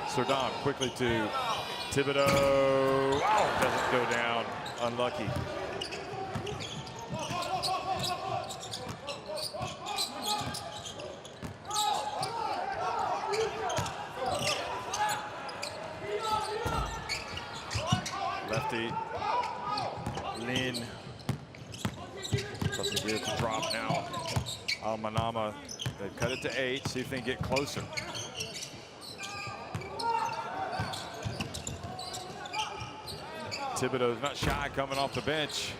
Serdam quickly to Thibodeau. Wow, doesn't go down. Unlucky. Lefty. Lean. Doesn't get the drop now. Manama, they've cut it to 8. See if they can get closer. Thibodeau's not shy coming off the bench.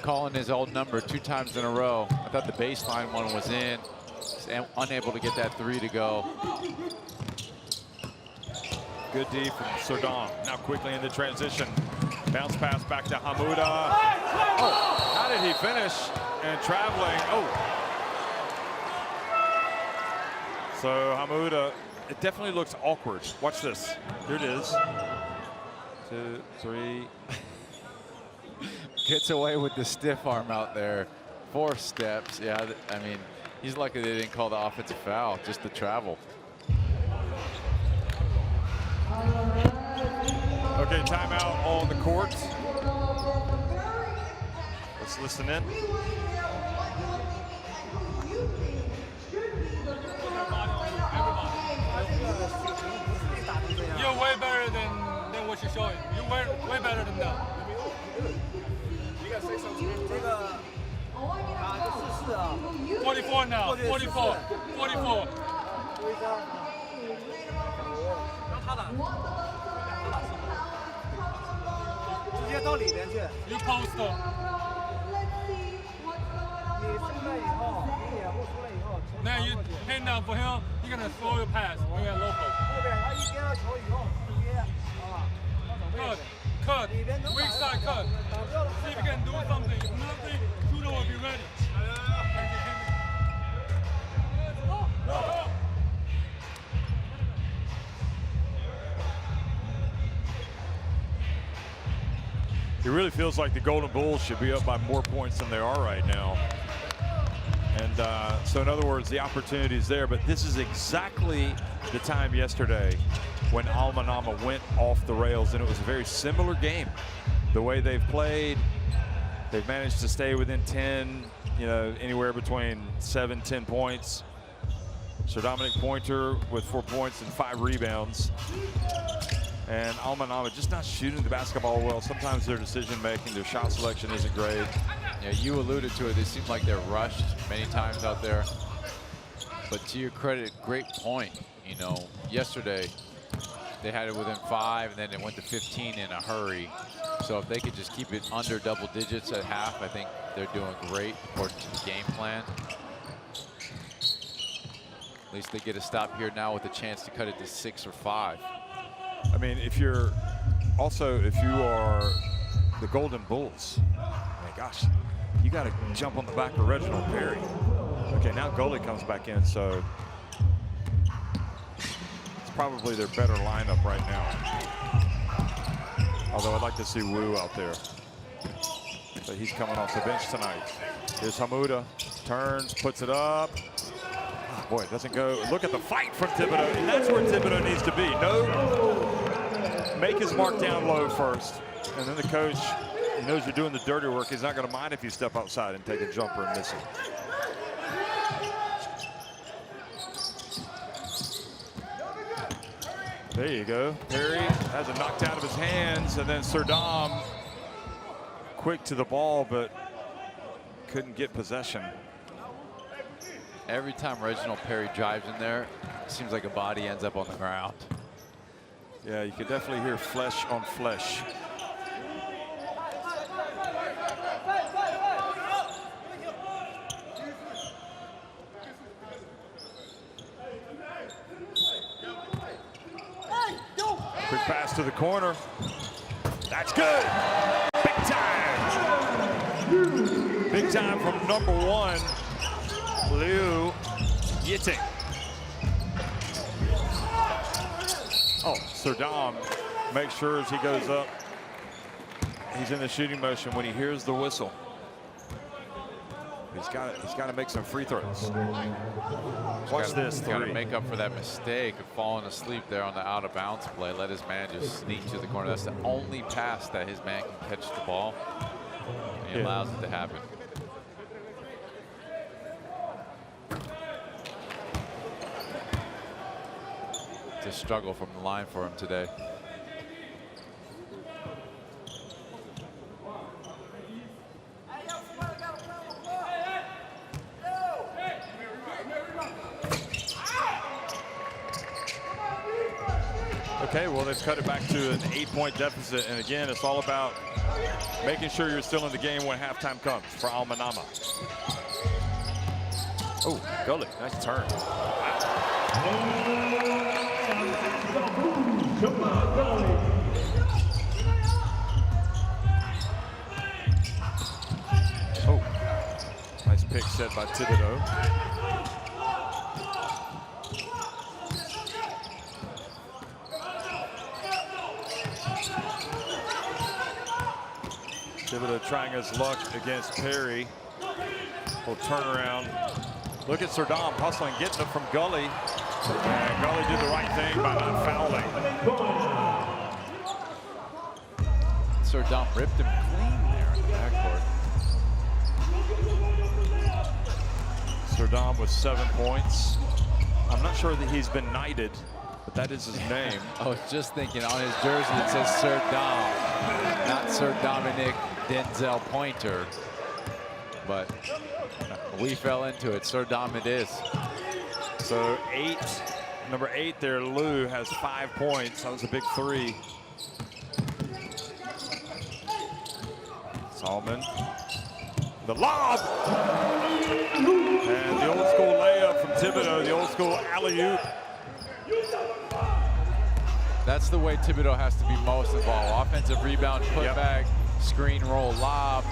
Calling his old number 2 times in a row. I thought the baseline one was in. He's unable to get that 3 to go. Good D from Serdam. Now quickly into transition. Bounce pass back to Hamuda. Oh, how did he finish? And traveling. Oh. So Hamuda, it definitely looks awkward. Watch this. Here it is. 2, 3. Gets away with the stiff arm out there. 4 steps. Yeah, I mean, he's lucky they didn't call the offensive foul, just the travel. Okay, timeout on the court. Let's listen in. You're way better than what you're showing. You're way better than that. You gotta say something. 44 now. 44. 44. You post up. Now you hand down for him. You're gonna throw your pass. You're gonna low post. Cut. Weak side cut. See if you can do something. If nothing, shooter will be ready. It really feels like the Golden Bulls should be up by more points than they are right now. And so in other words, the opportunity is there, but this is exactly the time yesterday when Manama went off the rails, and it was a very similar game. The way they've played, they've managed to stay within 10, you know, anywhere between 7, 10 points. Sir Dominic Pointer with 4 points and 5 rebounds. And Manama just not shooting the basketball well. Sometimes their decision making, their shot selection isn't great. Yeah, you alluded to it. They seem like they're rushed many times out there. But to your credit, great point. You know, yesterday they had it within 5, and then it went to 15 in a hurry. So if they could just keep it under double digits at half, I think they're doing great according to the game plan. At least they get a stop here now with a chance to cut it to 6 or 5. I mean, if you are the Golden Bulls, my gosh, you got to jump on the back of Reginald Perry. Okay, now goalie comes back in, so it's probably their better lineup right now. Although I'd like to see Wu out there. But he's coming off the bench tonight. Here's Hamuda, turns, puts it up. Oh, boy, it doesn't go. Look at the fight from Thibodeau, and that's where Thibodeau needs to be. make his mark down low first, and then the coach, he knows you're doing the dirty work. He's not going to mind if you step outside and take a jumper and miss it. There you go. Perry has it knocked out of his hands, and then Serdam quick to the ball, but couldn't get possession. Every time Reginald Perry drives in there, it seems like a body ends up on the ground. Yeah, you could definitely hear flesh on flesh. Quick pass to the corner. That's good. Big time. Big time from number 1, Liu Yiting. Oh, Serdam makes sure as he goes up, he's in the shooting motion when he hears the whistle. He's got to make some free throws. Watch this Got to three. make up for that mistake of falling asleep there on the out of bounds play. Let his man just sneak to the corner. That's the only pass that his man can catch the ball. And he allows it to happen. It's a struggle from the line for him today. Okay, well, they've cut it back to an 8-point deficit. And again, it's all about making sure you're still in the game when halftime comes for Manama. Oh, Gully, nice turn. Oh, nice pick set by Thibodeau. Thibodeau trying his luck against Perry. Little turnaround. Look at Serdam hustling, getting it from Gully. And Gully did the right thing by not fouling. Serdam ripped him clean there in the backcourt. Serdam with 7 points. I'm not sure that he's been knighted, but that is his name. I was just thinking on his jersey it says Serdam, not Sir Dominic Denzel Pointer. But we fell into it. Serdam it is. So number 8 there, Lou, has 5 points. That was a big 3. Solomon, the lob, and the old school layup from Thibodeau, the old school alley-oop. That's the way Thibodeau has to be most involved. Offensive rebound, putback, screen roll, lob.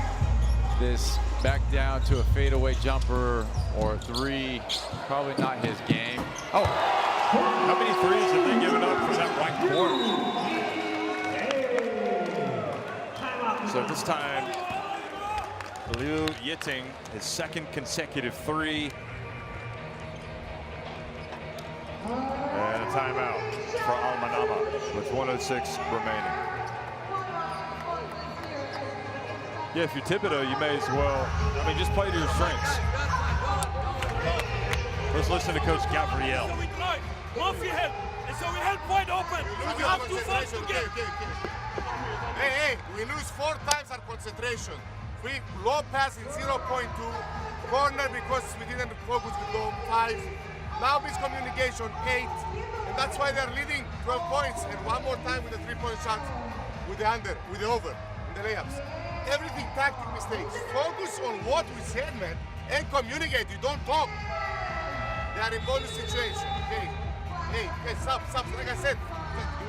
This back down to a fadeaway jumper or a 3, probably not his game. Oh, how many threes have they given up from that right corner? So this time, Liu Yiting, his 2nd consecutive 3. And a timeout for Manama with 1:06 remaining. Yeah, if you're Thibodeau, you may as well, just play to your strengths. Let's listen to Coach Gabriel. So we try. Murphy help. And so we help wide open. We have 2 fouls to get. Hey, we lose 4 times our concentration. We low pass in 0.2, corner because we didn't focus with low 5. Now miscommunication 8, and that's why they're leading 12 points. And one more time with the 3-point shot, with the over, in the layups. Everything tactic mistakes. Focus on what we said, man, and communicate. You don't talk. They are in bonus situation. Hey, stop. Like I said,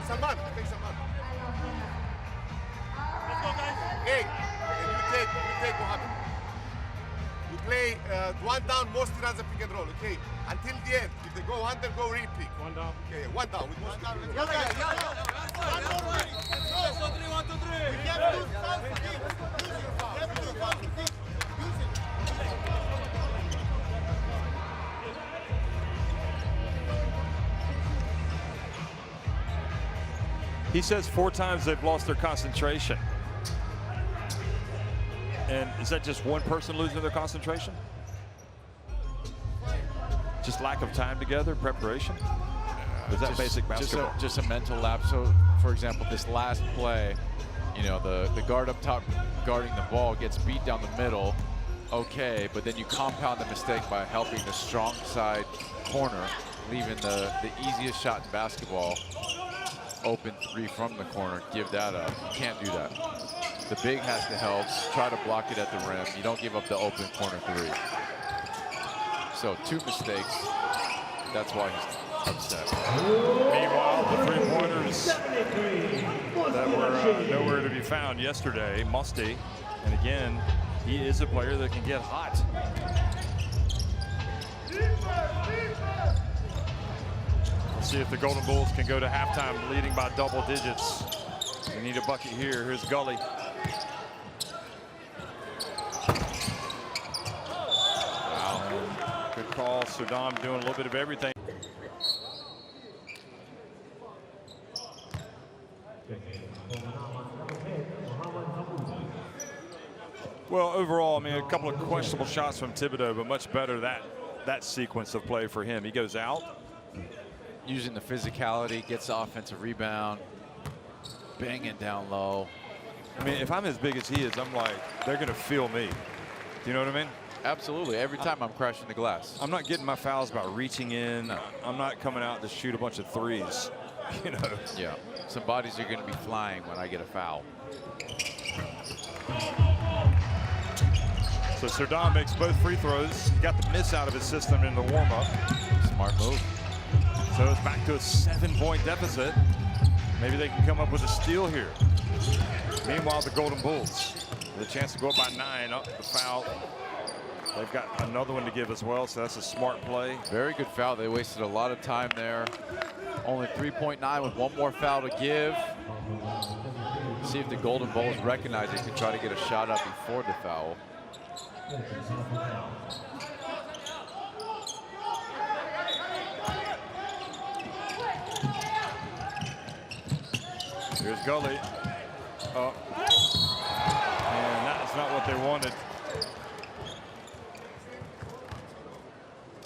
Salman, take Salman. Let's go, guys. Hey, and you take Mohammed. You play 1 down, most runs a pick and roll, okay? Until the end. If they go under, go re-pick. 1 down. Okay, 1 down. With most down. Let's go, 3, 1, 2, 3. We have to foul to keep. Use your foul. We have to foul to keep. Use it. He says 4 times they've lost their concentration. And is that just one person losing their concentration? Just lack of time together, preparation? Is that basic basketball? Just a mental lapse. So, for example, this last play, you know, the guard up top guarding the ball gets beat down the middle. Okay, but then you compound the mistake by helping the strong side corner, leaving the easiest shot in basketball, open 3 from the corner, give that up. You can't do that. The big has to help, try to block it at the rim. You don't give up the open corner 3. So 2 mistakes, that's why he's upset. Meanwhile, the 3-pointers that were nowhere to be found yesterday, Musty, and again, he is a player that can get hot. We'll see if the Golden Bulls can go to halftime leading by double digits. They need a bucket here. Here's Gully. Wow. Good call. Saddam doing a little bit of everything. Well, overall, I mean, a couple of questionable shots from Thibodeau, but much better that sequence of play for him. He goes out. Using the physicality, gets the offensive rebound, banging down low. I mean, if I'm as big as he is, I'm like, they're going to feel me. Do you know what I mean? Absolutely. Every time I'm crashing the glass. I'm not getting my fouls by reaching in. No. I'm not coming out to shoot a bunch of threes. You know? Yeah. Some bodies are going to be flying when I get a foul. So Serdam makes both free throws. He got the miss out of his system in the warm-up. Smart move. So it's back to a 7-point deficit. Maybe they can come up with a steal here. Meanwhile, the Golden Bulls with a chance to go up by 9. Up the foul. They've got another one to give as well, so that's a smart play. Very good foul. They wasted a lot of time there. Only 3.9 with 1 more foul to give. See if the Golden Bulls recognize it, can try to get a shot up before the foul. Here's Gully. Oh. And that's not what they wanted.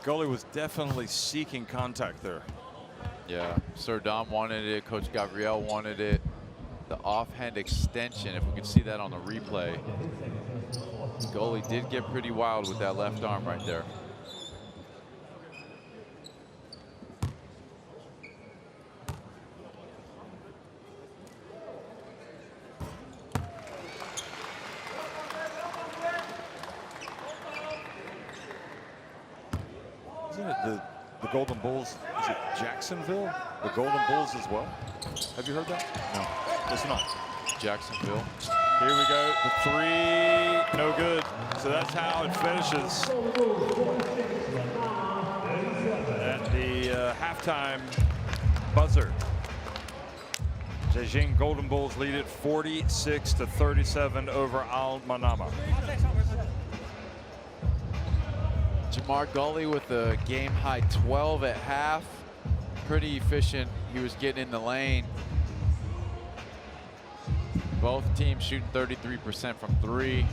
Gully was definitely seeking contact there. Yeah, Serdam wanted it. Coach Gabriel wanted it. The offhand extension, if we could see that on the replay. Goalie did get pretty wild with that left arm right there. Isn't it the Golden Bulls? Is it Jacksonville? The Golden Bulls as well? Have you heard that? No, it's not. Jacksonville. Here we go. The 3, no good. So that's how it finishes. At the halftime buzzer. Zhejiang Golden Bulls lead it 46-37 over Al Manama. Jamar Gully with a game-high 12 at half. Pretty efficient. He was getting in the lane. Both teams shooting 33% from 3.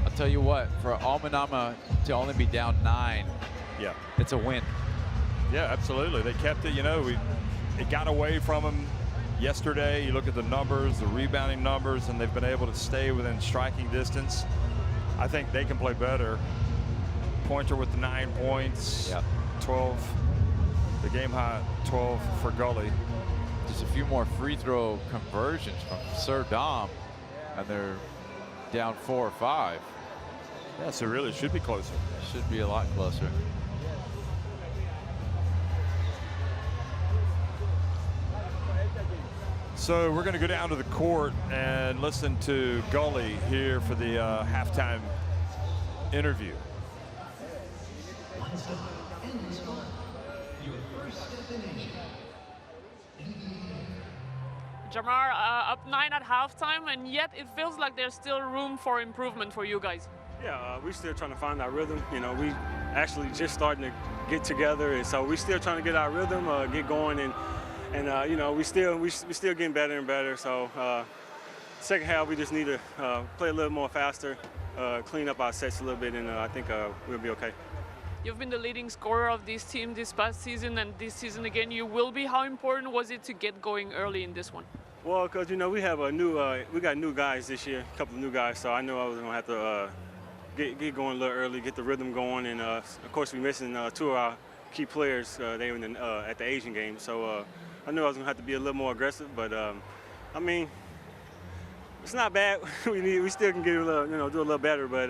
I'll tell you what, for Al Manama to only be down 9, yeah, it's a win. Yeah, absolutely. They kept it, you know, it got away from them yesterday. You look at the numbers, the rebounding numbers, and they've been able to stay within striking distance. I think they can play better. Pointer with the 9 points, yeah. 12, the game high 12 for Gully. Just a few more free throw conversions from Serdam, and they're down 4 or 5. Yeah, so really it should be closer. Should be a lot closer. So we're going to go down to the court and listen to Gully here for the halftime interview. Jamar, up 9 at halftime, and yet it feels like there's still room for improvement for you guys. Yeah, we're still trying to find our rhythm. You know, we actually just starting to get together, and so we're still trying to get our rhythm, get going, and you know, we still getting better and better. So second half we just need to play a little more faster, clean up our sets a little bit, and I think we'll be okay. You've been the leading scorer of this team this past season, and this season again you will be. How important was it to get going early in this one? Well, because you know we have we got new guys this year, a couple of new guys, so I knew I was gonna have to get going a little early, get the rhythm going, and of course we're missing two of our key players. They were at the Asian game, so I knew I was gonna have to be a little more aggressive. But I mean, it's not bad. we still can get a little, you know, do a little better, but.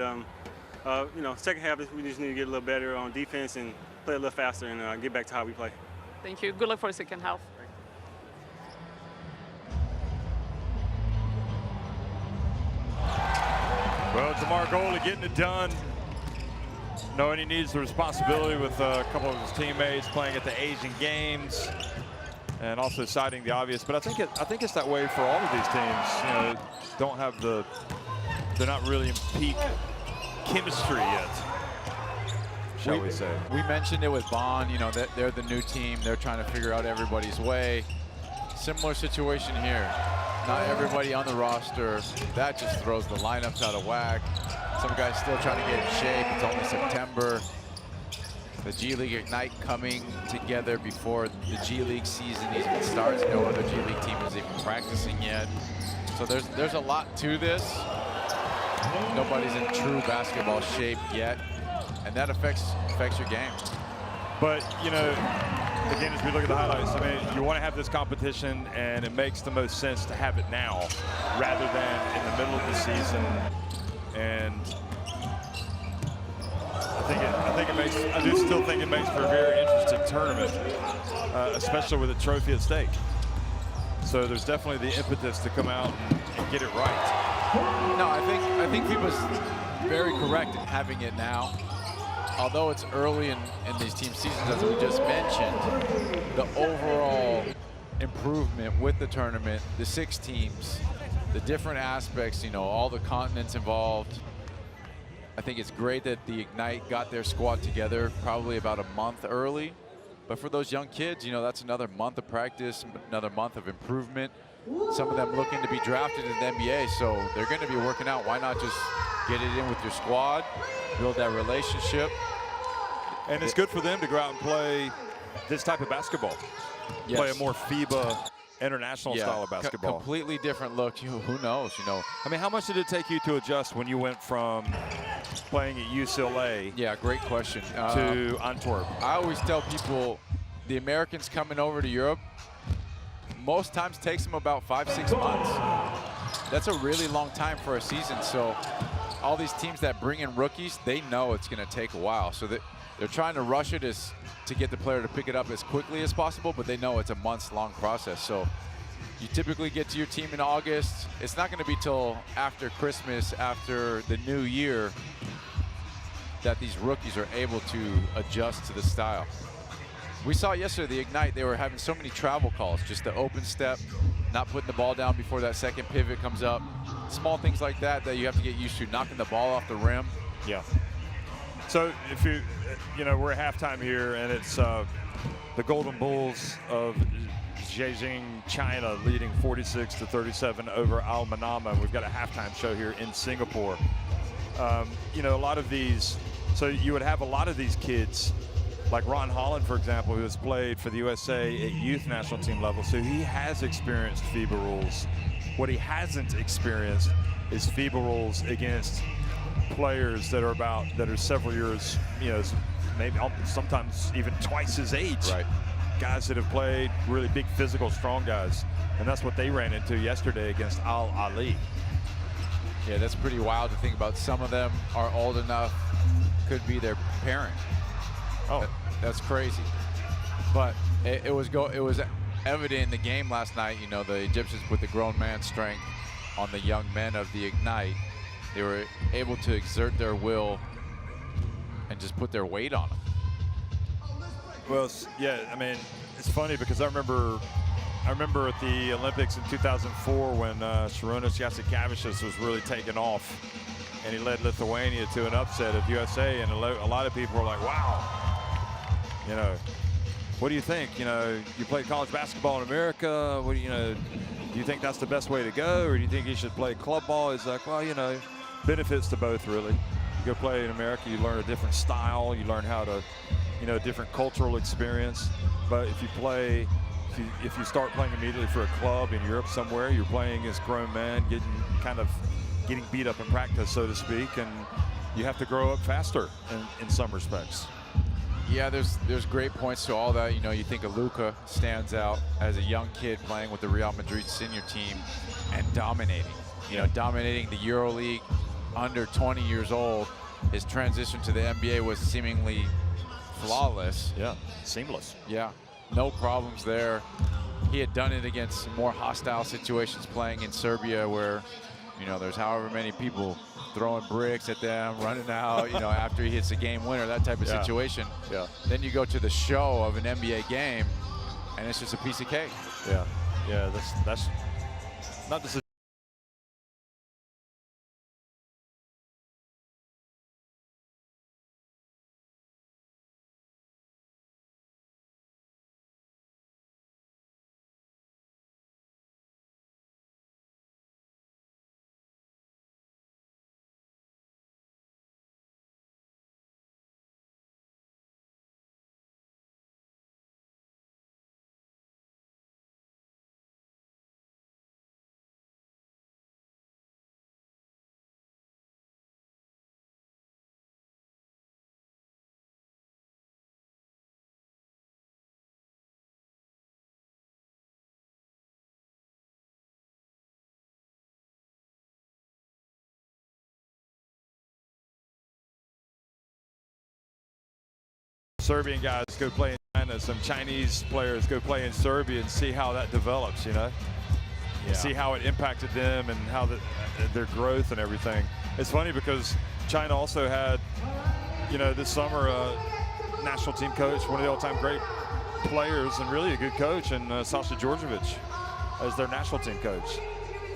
You know, second half we just need to get a little better on defense and play a little faster and get back to how we play. Thank you. Good luck for the second half. Well, Jamar Goldie getting it done, knowing he needs the responsibility with a couple of his teammates playing at the Asian Games, and also citing the obvious. But I think it's that way for all of these teams. You know, don't have they're not really in peak chemistry yet, shall we say. We mentioned it with Bond, you know, that they're the new team. They're trying to figure out everybody's way. Similar situation here. Not everybody on the roster. That just throws the lineups out of whack. Some guys still trying to get in shape. It's only September. The G League Ignite coming together before the G League season even starts. No other G League team is even practicing yet. So there's a lot to this. Nobody's in true basketball shape yet, and that affects your game. But, you know, again, as we look at the highlights, I mean, you want to have this competition, and it makes the most sense to have it now rather than in the middle of the season. And I do still think it makes for a very interesting tournament, especially with a trophy at stake. So there's definitely the impetus to come out and get it right. No, I think FIBA's very correct in having it now. Although it's early in these team seasons, as we just mentioned, the overall improvement with the tournament, the 6 teams, the different aspects, you know, all the continents involved. I think it's great that the Ignite got their squad together probably about a month early. But for those young kids, you know, that's another month of practice, another month of improvement. Some of them looking to be drafted in the NBA, so they're going to be working out. Why not just get it in with your squad, build that relationship? And it's good for them to go out and play this type of basketball. Yes. Play a more FIBA international style of basketball. Completely different look. Who knows? You know. I mean, how much did it take you to adjust when you went from playing at UCLA? Yeah, great question. To Antwerp. I always tell people, the Americans coming over to Europe, most times takes them about 5-6 months. That's a really long time for a season. So all these teams that bring in rookies, they know it's going to take a while. So they're trying to rush it to get the player to pick it up as quickly as possible, but they know it's a months-long process. So you typically get to your team in August. It's not going to be till after Christmas, after the new year, that these rookies are able to adjust to the style. We saw yesterday, the Ignite, they were having so many travel calls, just the open step, not putting the ball down before that second pivot comes up. Small things like that you have to get used to, knocking the ball off the rim. Yeah. So if you know, we're at halftime here, and it's the Golden Bulls of Zhejiang, China, leading 46-37 over Al Manama. We've got a halftime show here in Singapore. You know, a lot of these, so you would have a lot of these kids, like Ron Holland, for example, who has played for the USA at youth national team level. So he has experienced FIBA rules. What he hasn't experienced is FIBA rules against players that are several years, you know, maybe sometimes even twice his age. Right. Guys that have played really big, physical, strong guys. And that's what they ran into yesterday against Al Ali. Yeah, that's pretty wild to think about. Some of them are old enough, could be their parent. Oh. That's crazy. But it was evident in the game last night. You know, the Egyptians put the grown man strength on the young men of the Ignite. They were able to exert their will and just put their weight on them. Well, yeah, I mean, it's funny because I remember at the Olympics in 2004 when Sharunas Jasikavičius was really taking off. and he led Lithuania to an upset of USA, and a lot of people were like, wow, you know, what do you think? You know, you played college basketball in America. What do you think that's the best way to go, or do you think you should play club ball? It's like, well, you know, benefits to both, really. You go play in America, you learn a different style, you learn how to, you know, different cultural experience. But if you start playing immediately for a club in Europe somewhere, you're playing as grown men, getting beat up in practice, so to speak, and you have to grow up faster in some respects. Yeah, there's great points to all that. You know, you think of Luka stands out as a young kid playing with the Real Madrid senior team and dominating. You know, dominating the EuroLeague under 20 years old. His transition to the NBA was seemingly flawless. Yeah, seamless. Yeah, no problems there. He had done it against more hostile situations playing in Serbia where, you know, there's however many people throwing bricks at them, running out, you know, after he hits a game winner, that type of situation. Yeah. Then you go to the show of an NBA game, and it's just a piece of cake. Yeah. Yeah, that's not the Serbian guys go play in China, some Chinese players go play in Serbia, and see how that develops, you know? Yeah. See how it impacted them and how their growth and everything. It's funny because China also had, you know, this summer a national team coach, one of the all-time great players and really a good coach, and Sasha Djordjevic as their national team coach.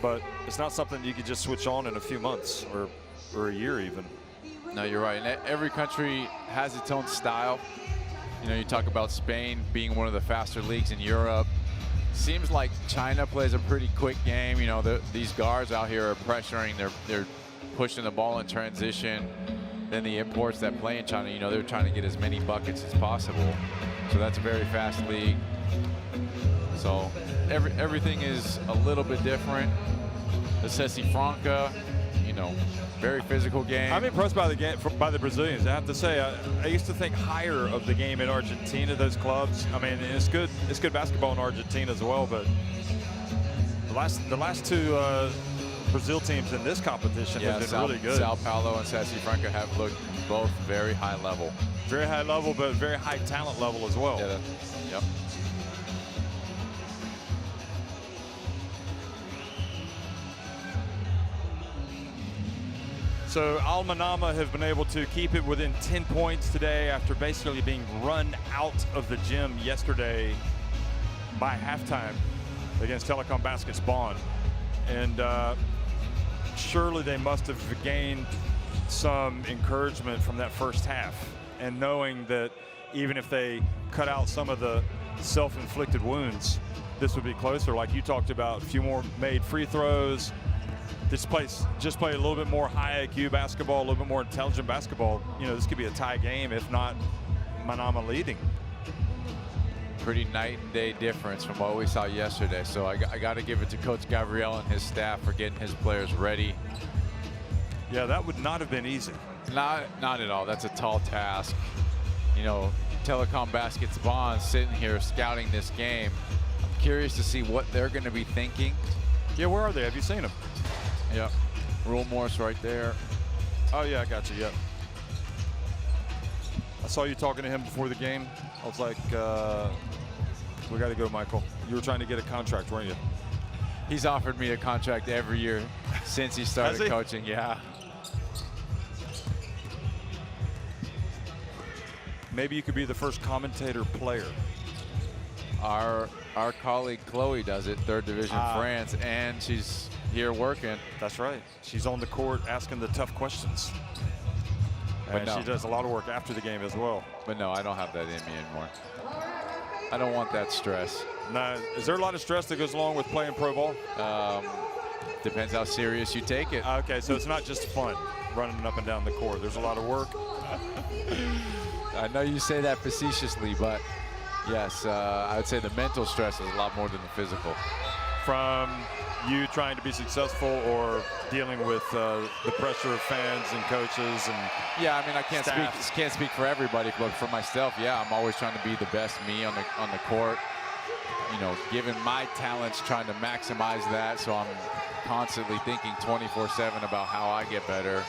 But it's not something you could just switch on in a few months or a year even. No, you're right. And every country has its own style. You know, you talk about Spain being one of the faster leagues in Europe. Seems like China plays a pretty quick game. You know, these guards out here are pressuring. They're pushing the ball in transition. Then the imports that play in China, you know, they're trying to get as many buckets as possible. So that's a very fast league. So everything is a little bit different. The Ceci Franca, you know, very physical game. I'm impressed by the game, by the Brazilians. I have to say, I used to think higher of the game in Argentina, those clubs. I mean, it's good basketball in Argentina as well, but the last two Brazil teams in this competition have been really good. Sao Paulo and Ceci Franca have looked both very high level. Very high level, but very high talent level as well. Yeah, yep. So Manama have been able to keep it within 10 points today after basically being run out of the gym yesterday by halftime against Telecom Baskets Bonn. And surely they must have gained some encouragement from that first half, and knowing that even if they cut out some of the self-inflicted wounds, this would be closer. Like you talked about, a few more made free throws. Just play a little bit more high IQ basketball, a little bit more intelligent basketball. You know, this could be a tie game, if not Manama leading. Pretty night and day difference from what we saw yesterday. So I got to give it to Coach Gabriel and his staff for getting his players ready. Yeah, that would not have been easy. Not at all. That's a tall task. You know, Telecom Baskets Bonn sitting here scouting this game. I'm curious to see what they're going to be thinking. Yeah, where are they? Have you seen them? Yep. Rule Morse right there. Oh, yeah, I got you. Yep. I saw you talking to him before the game. I was like, we got to go, Michael. You were trying to get a contract, weren't you? He's offered me a contract every year since he started coaching. Yeah. Maybe you could be the first commentator player. Our colleague Chloe does it, third division France, and she's here working. That's right. She's on the court asking the tough questions. And no. she does a lot of work after the game as well. But no, I don't have that in me anymore. I don't want that stress. Now, is there a lot of stress that goes along with playing pro ball? Depends how serious you take it. Okay, so it's not just fun running up and down the court. There's a lot of work. I know you say that facetiously, but yes, I would say the mental stress is a lot more than the physical. From you trying to be successful or dealing with the pressure of fans and coaches and yeah, I mean, I staff. can't speak for everybody, but for myself, yeah, I'm always trying to be the best me on the court. You know, given my talents, trying to maximize that, so I'm constantly thinking 24/7 about how I get better.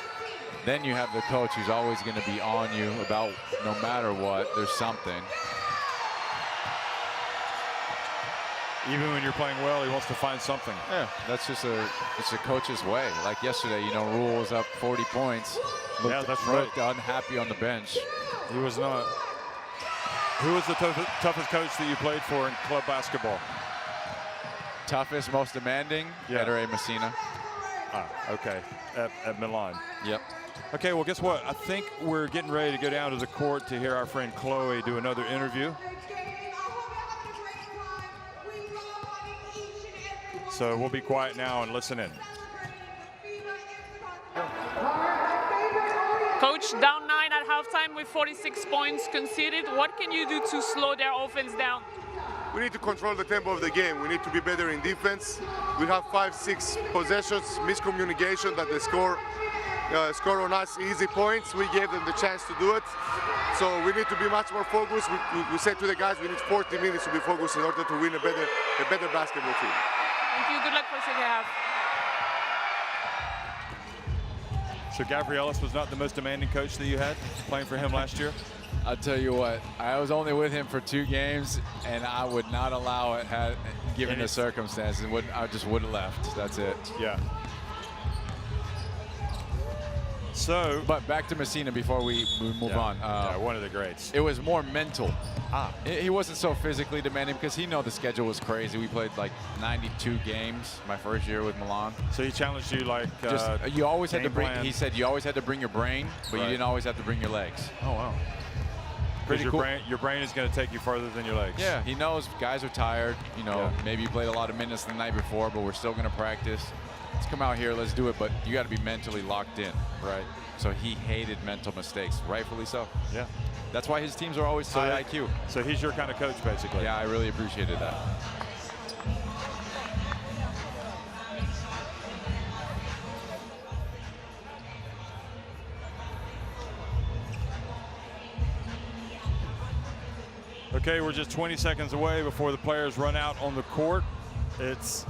Then you have the coach who's always going to be on you about no matter what, there's something. Even when you're playing well, he wants to find something. Yeah, that's just it's a coach's way. Like yesterday, you know, Rule was up 40 points. Yeah, that's right. Looked unhappy on the bench. He was not. Who was the toughest coach that you played for in club basketball? Toughest, most demanding, Yeah. Federe Messina. Ah, okay, at Milan. Yep. Okay, well, guess what? I think we're getting ready to go down to the court to hear our friend Chloe do another interview. So we'll be quiet now and listen in. Coach, down 9 at halftime with 46 points conceded. What can you do to slow their offense down? We need to control the tempo of the game. We need to be better in defense. We have 5-6 possessions, miscommunication that they score on us easy points. We gave them the chance to do it. So we need to be much more focused. We said to the guys we need 40 minutes to be focused in order to win a better basketball team. Thank you. Good luck for second half. So Gavrielis was not the most demanding coach that you had playing for him last year? I'll tell you what, I was only with him for 2 games, and I would not allow it, given the circumstances. I just would have left. That's it. Yeah. So, but back to Messina before we move on. Yeah, one of the greats. It was more mental. Ah. He wasn't so physically demanding because he knew the schedule was crazy. We played like 92 games my first year with Milan. So he challenged you like you always had to bring. plan. He said you always had to bring your brain, but you didn't always have to bring your legs. Oh wow. Because your brain is going to take you further than your legs. Yeah, he knows guys are tired. You know, maybe you played a lot of minutes the night before, but we're still going to practice. Let's come out here, let's do it, but you got to be mentally locked in. Right. So he hated mental mistakes, rightfully so. Yeah. That's why his teams are always high IQ. So he's your kind of coach, basically. Yeah, I really appreciated that. Okay, we're just 20 seconds away before the players run out on the court. It's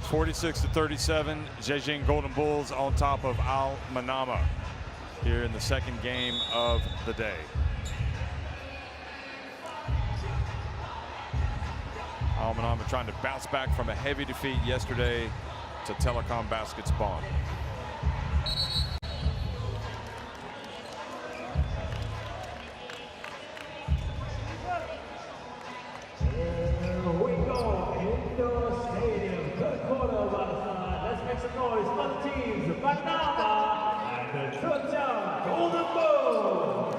46-37, Zhejiang Golden Bulls on top of Al Manama here in the second game of the day. Al Manama trying to bounce back from a heavy defeat yesterday to Telecom Baskets Bonn. Manama and the Zhejiang Golden Bulls.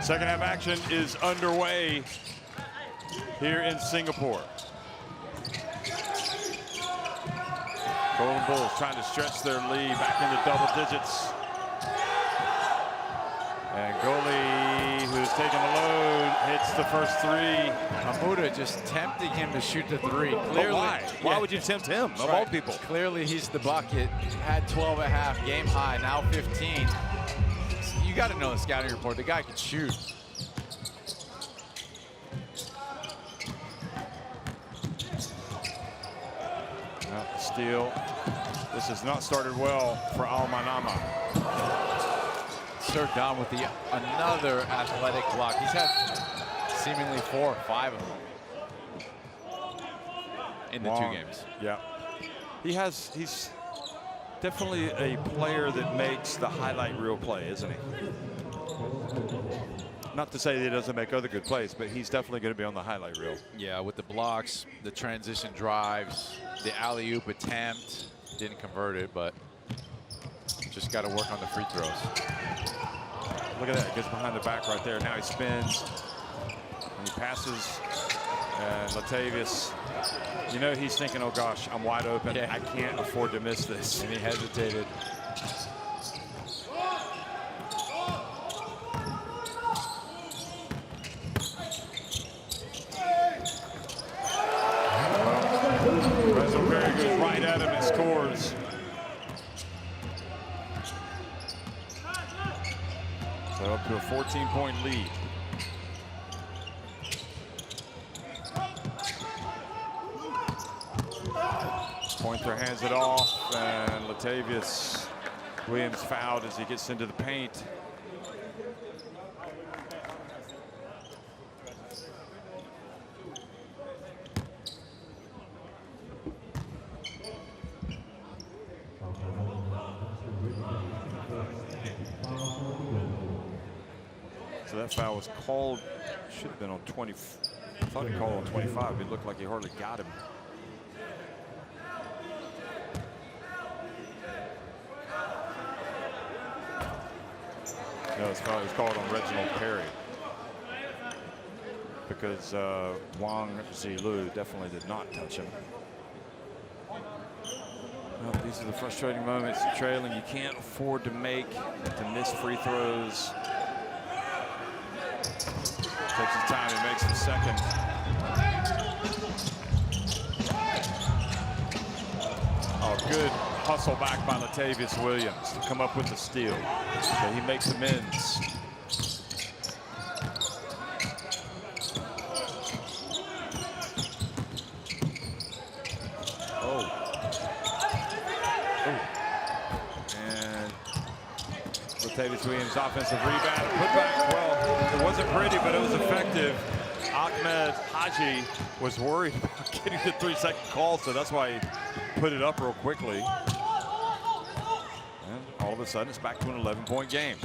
Second half action is underway here in Singapore. Golden Bulls trying to stretch their lead back into double digits. And goalie, who's taking the load, hits the first 3. Amuda just tempting him to shoot the 3. But Clearly, why? Why would you tempt him, of all people? Clearly, he's the bucket. Had 12.5, game high, now 15. You got to know the scouting report. The guy could shoot. Steal. This has not started well for Al Manama. Served down with another athletic block. He's had seemingly 4 or 5 of them in the 2 games. Yeah. He's Definitely a player that makes the highlight reel play, isn't he? Not to say that he doesn't make other good plays, but he's definitely going to be on the highlight reel. Yeah, with the blocks, the transition drives, the alley-oop attempt. Didn't convert it, but just got to work on the free throws. Look at that, he gets behind the back right there. Now he spins, and he passes, and Latavius, you know he's thinking, oh gosh, I'm wide open. Yeah. I can't afford to miss this. And he hesitated. Reservoir goes right at him and scores. So up to a 14-point lead. Pointer hands it off, and Latavius Williams fouled as he gets into the paint. So that foul was called, should have been on 20. I thought he called on 25. It looked like he hardly got him. No, it was called on Reginald Perry because Wang Zilu definitely did not touch him. Well, these are the frustrating moments. Trailing, you can't afford to miss free throws. Takes his time, he makes the second. Oh, good hustle back by Latavius Williams to come up with the steal. So he makes amends. And Latavius Williams offensive rebound. Put back, well, it wasn't pretty, but it was effective. Ahmed Haji was worried about getting the 3-second call, so that's why he put it up real quickly. And all of a sudden, it's back to an 11-point game.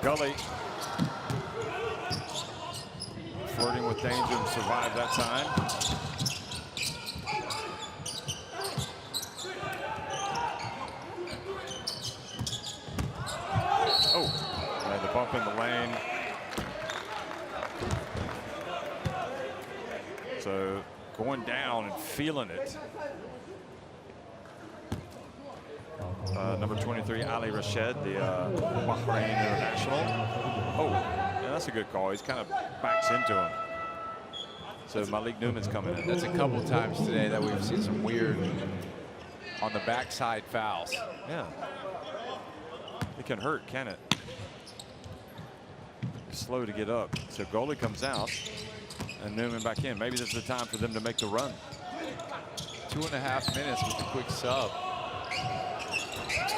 Gully flirting with danger and survived that time. Oh, and the bump in the lane. So going down and feeling it. Number 23, Ali Rashid, the Bahrain international. Oh, yeah, that's a good call. He's kind of backs into him. So Malik Newman's coming in. That's a couple times today that we've seen some weird on the backside fouls. Yeah. It can hurt, can it? Slow to get up. So goalie comes out and Newman back in. Maybe this is the time for them to make the run. 2.5 minutes with the quick sub.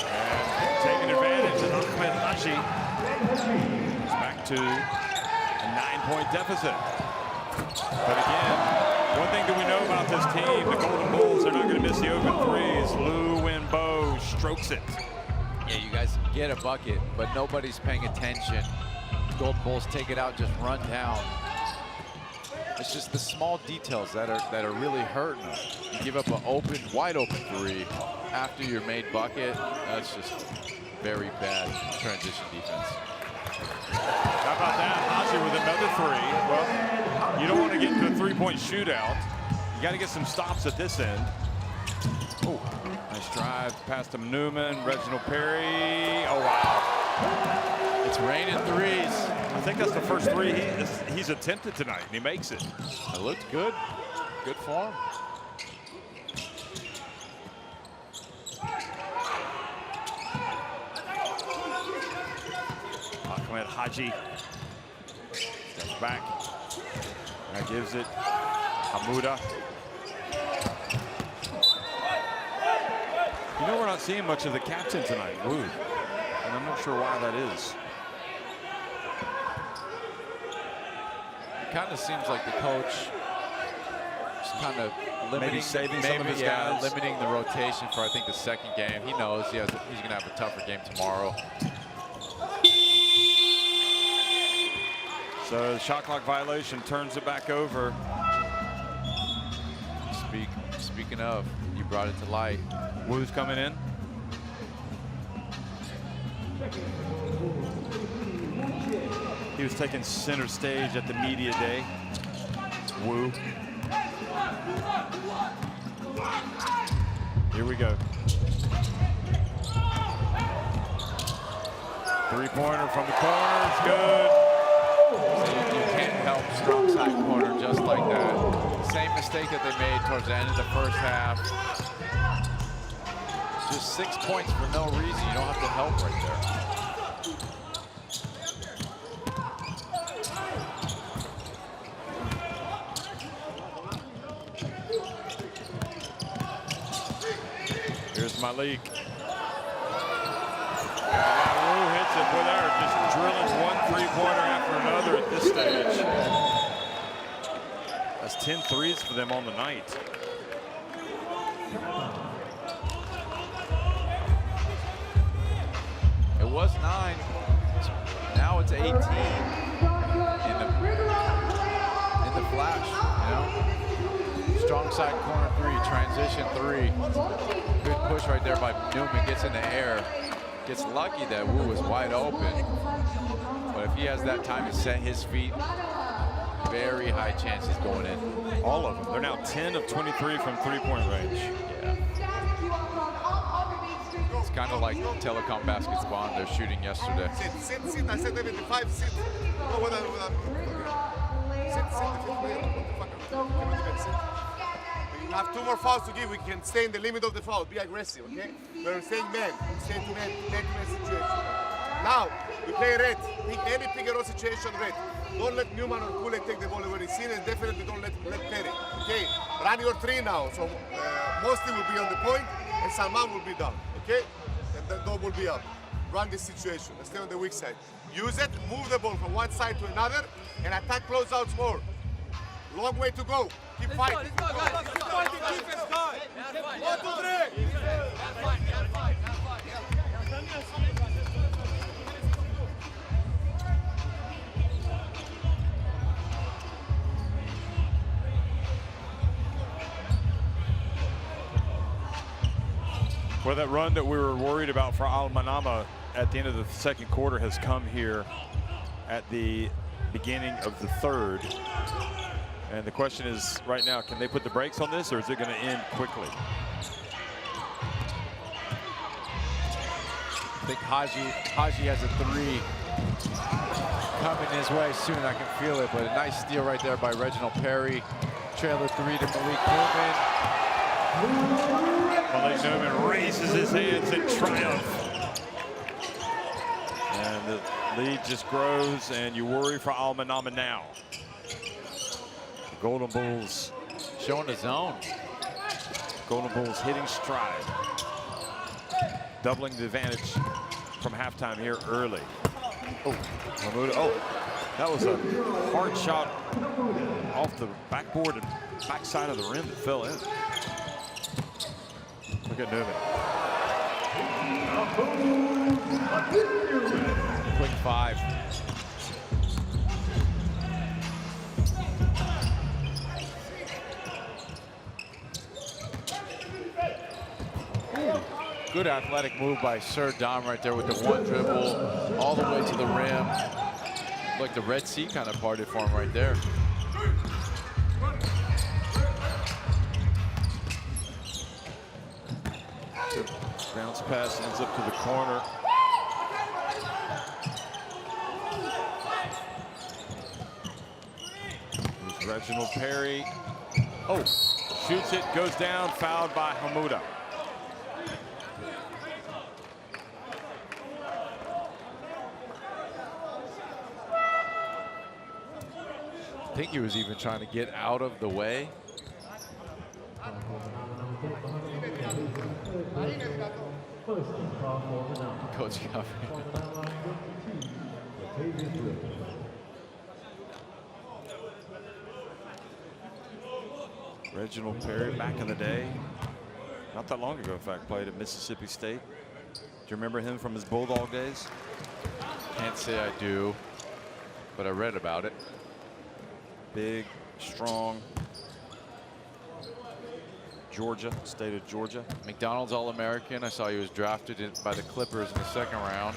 And taking advantage of Ahmed Haji. It's back to a 9-point deficit. But again, one thing that we know about this team, the Golden Bulls, they're not going to miss the open threes. Lou Winbo strokes it. Yeah, you guys get a bucket, but nobody's paying attention. Golden Bulls take it out, just run down. It's just the small details that are really hurting them. You give up an wide open three after your made bucket. That's just very bad transition defense. How about that? Haji with another three. Well, you don't want to get into a three-point shootout. You got to get some stops at this end. Oh, nice drive past him, Newman, Reginald Perry. Oh, wow. It's raining threes. I think that's the first three he's attempted tonight, and he makes it. It looked good. Good form. Ahmed Haji steps back. That gives it Hamuda. You know, we're not seeing much of the captain tonight, Lou, and I'm not sure why that is. It kind of seems like the coach is kind of limiting, saving some of his guys. limiting the rotation for I think the second game. He knows he's going to have a tougher game tomorrow. So the shot clock violation turns it back over. Speaking of, you brought it to light. Wu's coming in. He was taking center stage at the media day. Wu. Here we go. Three-pointer from the corner. It's good. So you can't help strong side corner just like that. Same mistake that they made towards the end of the first half. Just 6 points for no reason. You don't have to help right there. Here's Malik. Wu hits it. Boy, they're just drilling one three-pointer after another at this stage. That's 10 threes for them on the night. It was 9. Now it's 18 in the flash. You know, strong side corner 3, transition 3. Good push right there by Newman. Gets in the air. Gets lucky that Wu was wide open. But if he has that time to set his feet, very high chances going in. All of them. They're now 10 of 23 from three-point range. Yeah. It's kind of like telecom basketball they're shooting yesterday. Sit. I said 75. Sit. No, without. Sit. We have 2 more fouls to give. We can stay in the limit of the foul. Be aggressive, okay? We're saying man. We stay to man situation. Now, we play red. Pick any pick and roll situation red. Don't let Newman or Kule take the ball where he's seen, and definitely don't let Perry. Okay? Run your 3 now. So Mostly will be on the point, and Salman will be down. Okay? And the dog will be up. Run this situation. Let's stay on the weak side. Use it, move the ball from one side to another, and attack closeouts more. Long way to go. Keep fighting. Let's go, guys. Let's go. Defense, guys. 1, 2, 3. Well, that run that we were worried about for Manama at the end of the second quarter has come here at the beginning of the third. And the question is right now, can they put the brakes on this, or is it going to end quickly? I think Haji has a 3 coming his way soon. I can feel it, but a nice steal right there by Reginald Perry. Trailer 3 to Malik Newman. Malik Newman raises his hands in triumph. And the lead just grows, and you worry for Manama now. The Golden Bulls showing the zone. Golden Bulls hitting stride. Doubling the advantage from halftime here early. Oh, Mahmoud. Oh, that was a hard shot off the backboard and backside of the rim that fell in. Look at Newman. Quick 5. Good athletic move by Sir Dom right there with the 1 dribble all the way to the rim. Like the Red Sea kind of parted for him right there. Bounce pass ends up to the corner. There's Reginald Perry. Oh, shoots it, goes down, fouled by Hamuda. I think he was even trying to get out of the way. Coach Reginald Perry, back in the day, not that long ago, in fact, played at Mississippi State. Do you remember him from his Bulldog days? Can't say I do, but I read about it. Big, strong. Georgia, state of Georgia. McDonald's All-American. I saw he was drafted by the Clippers in the 2nd round.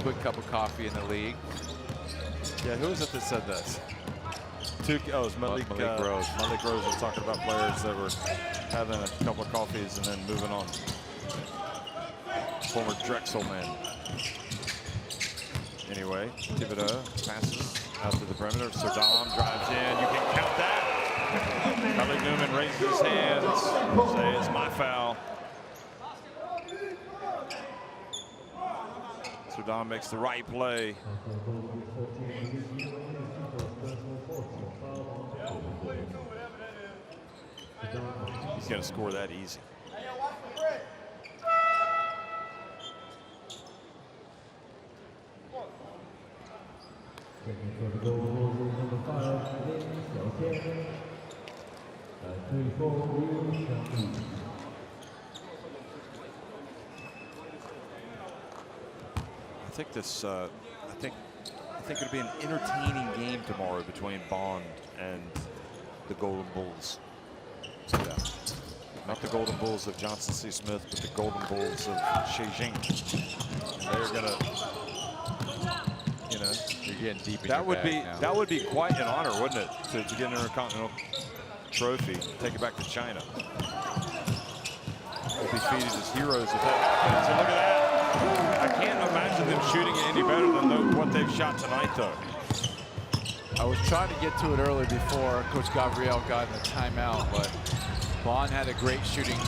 Quick cup of coffee in the league. Yeah, who is it that said that? Oh, it's Malik Rose. Malik Rose was talking about players that were having a couple of coffees and then moving on. Former Drexel man. Anyway, Thibodeau passes out to the perimeter. Saddam drives in. You can count that. Kelly Newman raises his hands. Say it's my foul. Saddam makes the right play. He's going to score that easy. I think this. I think it'll be an entertaining game tomorrow between Bond and the Golden Bulls. Yeah. Not the Golden Bulls of Johnson C. Smith, but the Golden Bulls of Zhejiang. They're gonna, you know, you're getting deep in that would be quite an honor, wouldn't it, to get an Intercontinental trophy, take it back to China. We'll be feted as heroes if that happens. And look at that. I can't imagine them shooting it any better than what they've shot tonight, though. I was trying to get to it early before Coach Gabriel got in the timeout, but Bond had a great shooting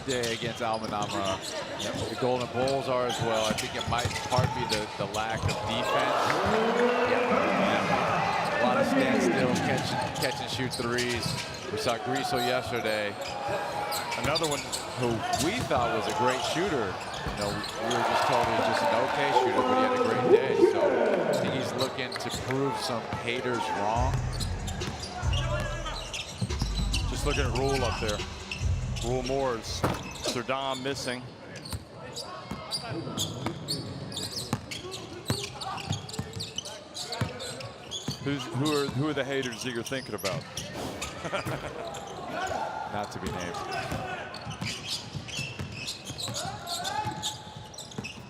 day against Manama. The Golden Bulls are as well. I think it might part be the lack of defense. A lot of standstill, catch and shoot threes. We saw Griso yesterday. Another one who we thought was a great shooter. You know, we were just told he was just an okay shooter, but he had a great day. So I think he's looking to prove some haters wrong. Just looking at Rule up there. Rule Moores. Saddam missing. Who are the haters that you're thinking about? Not to be named.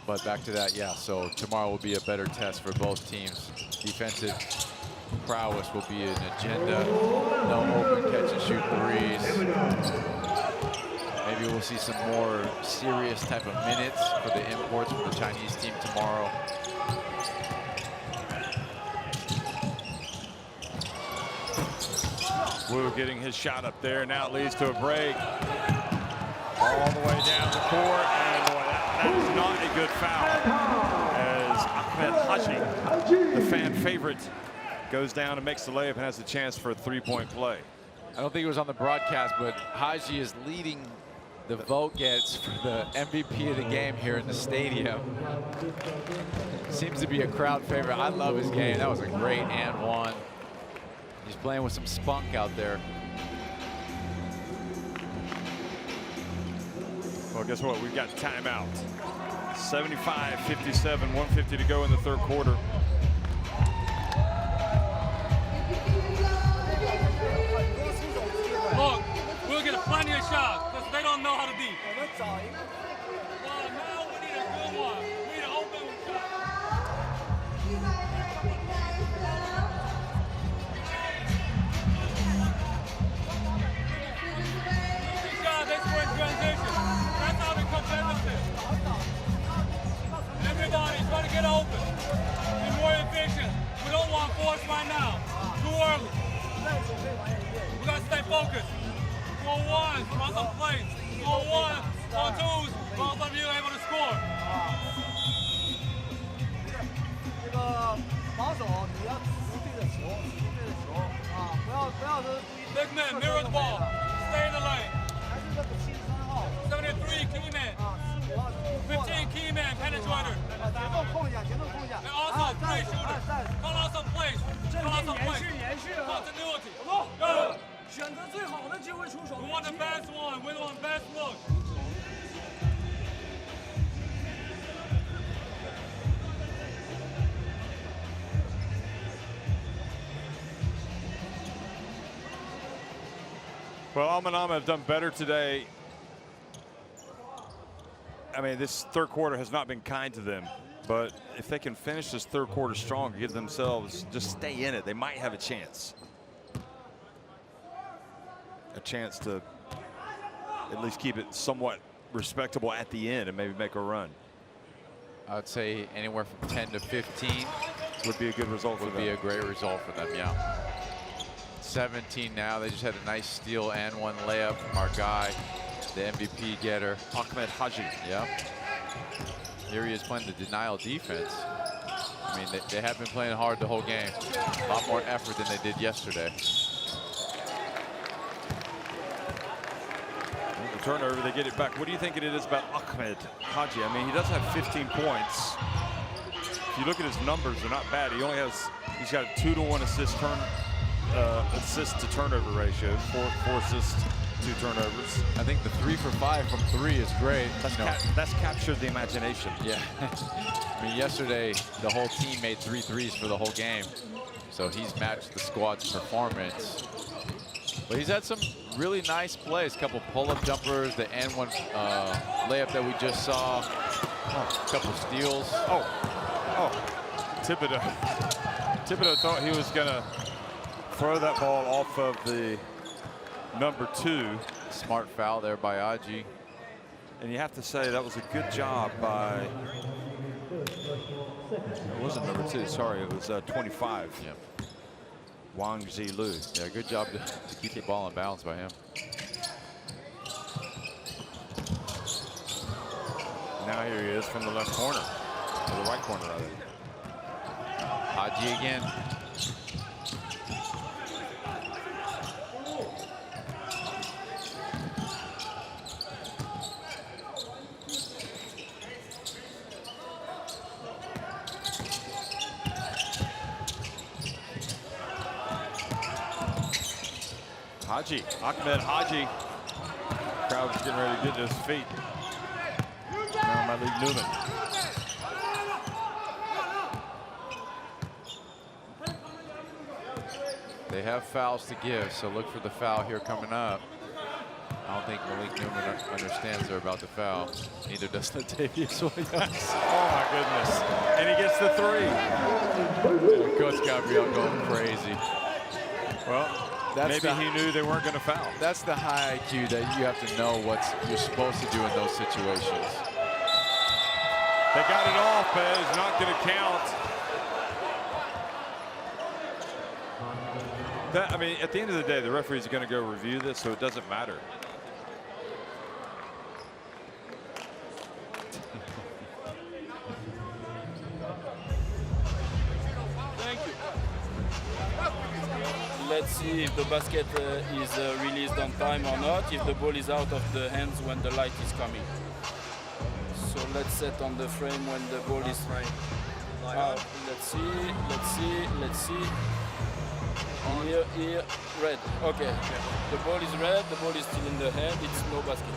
But back to that, yeah, so tomorrow will be a better test for both teams. Defensive prowess will be an agenda. No open catch and shoot threes. Maybe we'll see some more serious type of minutes for the imports for the Chinese team tomorrow. Wu getting his shot up there. Now it leads to a break. All the way down the court. And boy, that is not a good foul. As Ahmed Haji, the fan favorite, goes down and makes the layup and has a chance for a three-point play. I don't think it was on the broadcast, but Haji is leading the vote gets for the MVP of the game here in the stadium. Seems to be a crowd favorite. I love his game. That was a great and one. He's playing with some spunk out there. Well, guess what? We've got timeout. 75-57, 150 to go in the third quarter. Look, we'll get plenty of shots because they don't know how to beat. Well, now we need a good one. We need an open shot. These guys, they score in transition. That's how they come competitive. Everybody try to get open. Be more efficient. We don't want force right now. Too early. We gotta stay focused. Score one, run some plays. Score one, score twos, both of you able to score. Big man, mirror the ball. Stay in the lane. 73, key man. 15, key man, penetrator. And also, play shooter. Call out some plays. Call out some plays. Continuity. Go. 选择最好的机 Well, Manama have done better today. I mean, this third quarter has not been kind to them, but if they can finish this third quarter strong, give themselves, just stay in it, they might have a chance. A chance to at least keep it somewhat respectable at the end and maybe make a run. I would say anywhere from 10 to 15 would be a good result for them. Would be a great result for them, yeah. 17 now. They just had a nice steal and one layup from our guy, the MVP getter, Ahmed Haji. Yeah. Here he is playing the denial defense. I mean, they have been playing hard the whole game. A lot more effort than they did yesterday. The turnover, they get it back. What do you think it is about Ahmed Haji? I mean, he does have 15 points. If you look at his numbers, they're not bad. He's got a 2-to-1 assist to turnover ratio, four assists, 2 turnovers. I think the 3 for 5 from 3 is great. That's captured the imagination. Yeah. I mean, yesterday, the whole team made 3 threes for the whole game. So he's matched the squad's performance. But he's had some really nice plays. A couple pull-up jumpers, the N1 layup that we just saw. A couple steals. Thibodeau thought he was going to throw that ball off of the number 2. Smart foul there by Aji. And you have to say that was a good job by, it wasn't number 2, sorry, it was 25. Yep. Wang Zilu. Yeah, good job to keep the ball in balance by him. Now here he is from the left corner, or the right corner rather. Aji again. Haji, Ahmed Haji. Crowd's getting ready to get to his feet. Now Malik Newman. They have fouls to give, so look for the foul here coming up. I don't think Malik Newman understands they're about to foul. Neither does Latavius Williams. Oh my goodness. And he gets the 3. Coach Gabriel going crazy. Well, maybe he knew they weren't going to foul. That's the high IQ that you have to know what you're supposed to do in those situations. They got it off, but it's not going to count. I mean, at the end of the day, the referees are going to go review this, so it doesn't matter. Let's see if the basket is released on time or not, if the ball is out of the hands when the light is coming. So let's set on the frame when the ball is let's see. Here, red. Okay. The ball is red, the ball is still in the hand, it's no basket.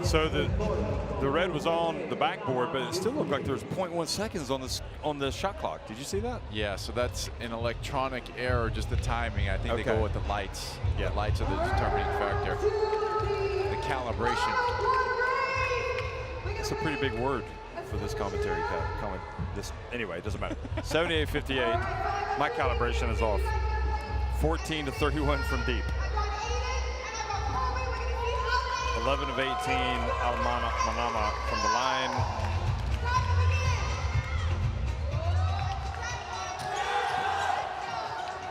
So the red was on the backboard, but it still looked like there was 0.1 seconds on the shot clock. Did you see that? Yeah, so that's an electronic error, just the timing. I think they go with the lights. Yeah, lights are the determining factor. The calibration. It's a pretty big word for this commentary. Anyway, it doesn't matter. 78-58. My calibration is off. 14 to 31 from deep. 11 of 18, Manama from the line.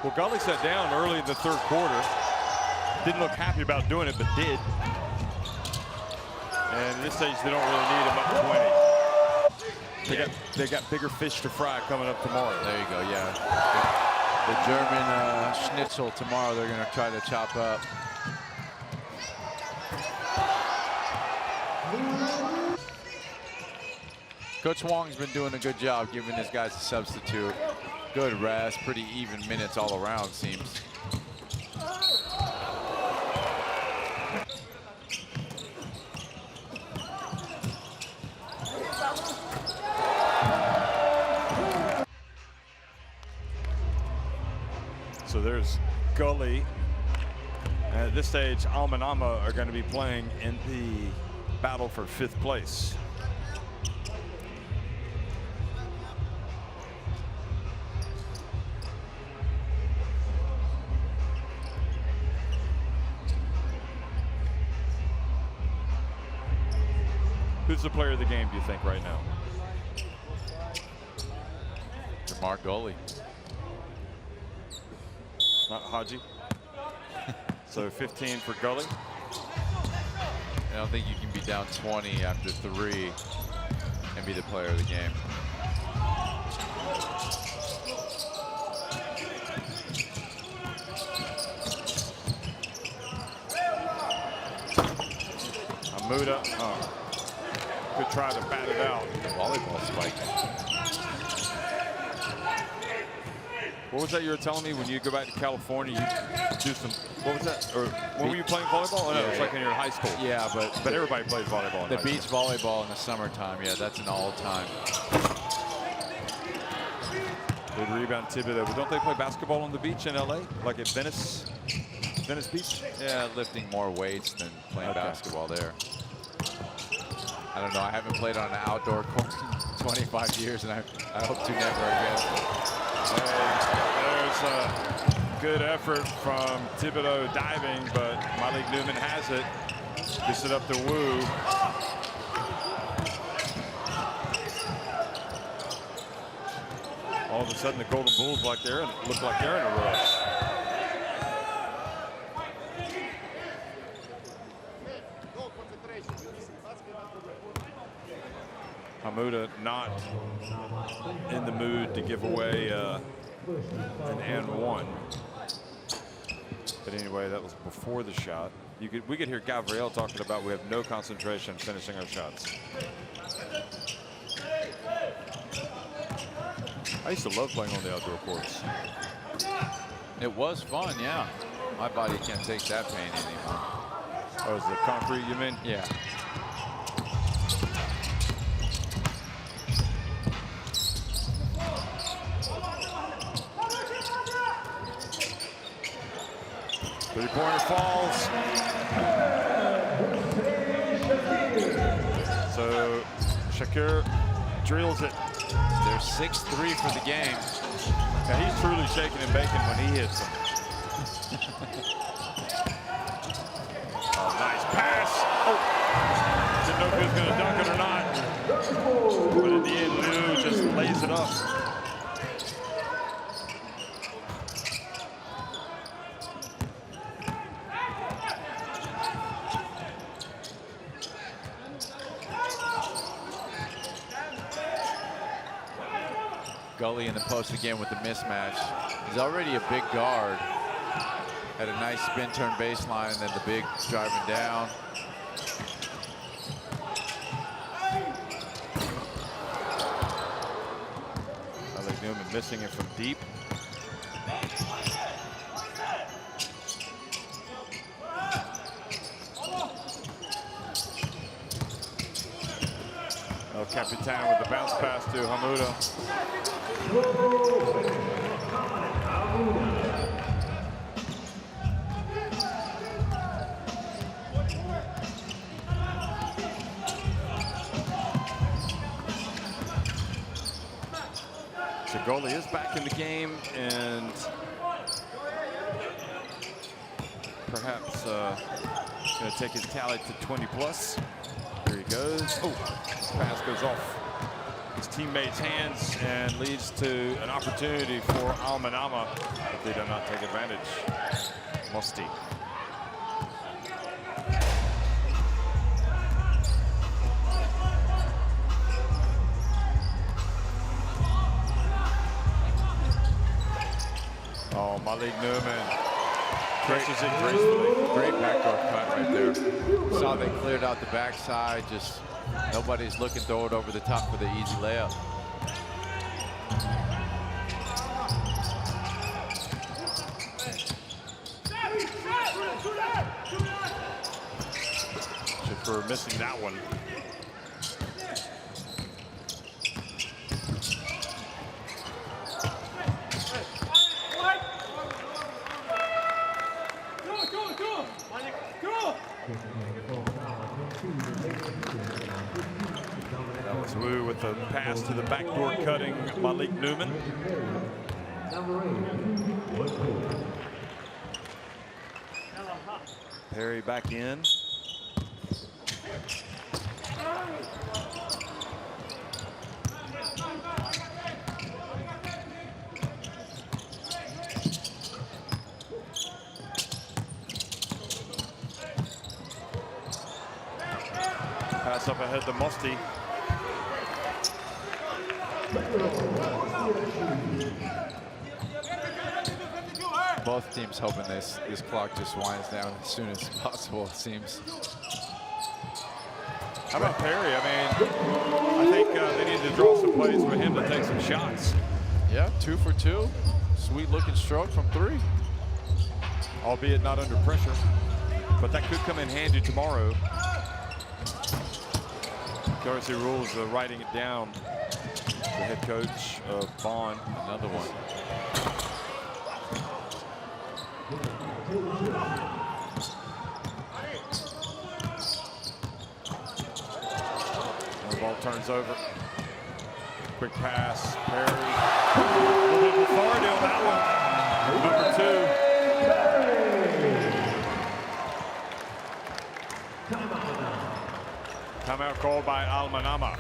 Well, Gully sat down early in the third quarter. Didn't look happy about doing it, but did. And at this stage, they don't really need him up to 20. They got bigger fish to fry coming up tomorrow. There you go, yeah. The German schnitzel tomorrow they're going to try to chop up. Coach Wong's been doing a good job giving his guys a substitute. Good rest, pretty even minutes all around, seems. So there's Gully. At this stage, Manama are going to be playing in the battle for 5th place. Who's the player of the game, do you think, right now? Mark Gully. Not Haji. So 15 for Gully. I don't think you can be down 20 after 3 and be the player of the game. Amuda, could try to bat it out. Volleyball spike. What was that you were telling me when you go back to California? You do some. What was that? Or when were you playing volleyball? Oh, no, Yeah, it's like in your high school. Yeah, but everybody plays volleyball. In the high beach school. volleyball in the summertime. Yeah, that's an all-time. Good rebound, Thibodeau. But don't they play basketball on the beach in LA, like at Venice Beach? Yeah, lifting more weights than playing basketball there. I don't know. I haven't played on an outdoor court in 25 years, and I hope to never again. There's a good effort from Thibodeau diving, but Malik Newman has it. Gets it up to Wu. All of a sudden, the Golden Bulls look like they're in a rush. Hamuda not in the mood to give away an and one. But anyway, that was before the shot. We could hear Gabriel talking about we have no concentration finishing our shots. I used to love playing on the outdoor courts. It was fun, yeah. My body can't take that pain anymore. Oh, is the concrete you mean? Yeah. Three-pointer falls. So Shakir drills it. They're 6-3 for the game. Yeah, he's truly shaking and baking when he hits them. Oh, nice pass. Oh, didn't know if he was going to dunk it or not. But in the end, Liu just lays it up. Gully in the post again with the mismatch. He's already a big guard. Had a nice spin turn baseline, and then the big driving down. Malik Newman missing it from deep. El Capitan with the bounce pass to Hamuda. Gully is back in the game, and perhaps going to take his tally to 20 plus. Here he goes. Oh, pass goes off his teammates' hands and leads to an opportunity for Manama, but they do not take advantage. Mosti. Oh, Malik Newman catches it gracefully. Great backdoor cut right there. Saw they cleared out the backside. Just nobody's looking to throw it over the top for the easy layup. Shakur missing that one. That was Wu with the pass to the backdoor cutting Malik Newman. Perry back in. Pass up ahead to Musti. Both teams hoping this clock just winds down as soon as possible, it seems. How about Perry? I mean, I think they need to draw some plays for him to take some shots. Yeah, 2 for 2. Sweet looking stroke from 3. Albeit not under pressure, but that could come in handy tomorrow. Courtesy rules writing it down. The head coach of Bond. Another one. The ball turns over. Quick pass, Perry. A little bit of authority on that one. Number 2. Timeout called by Manama.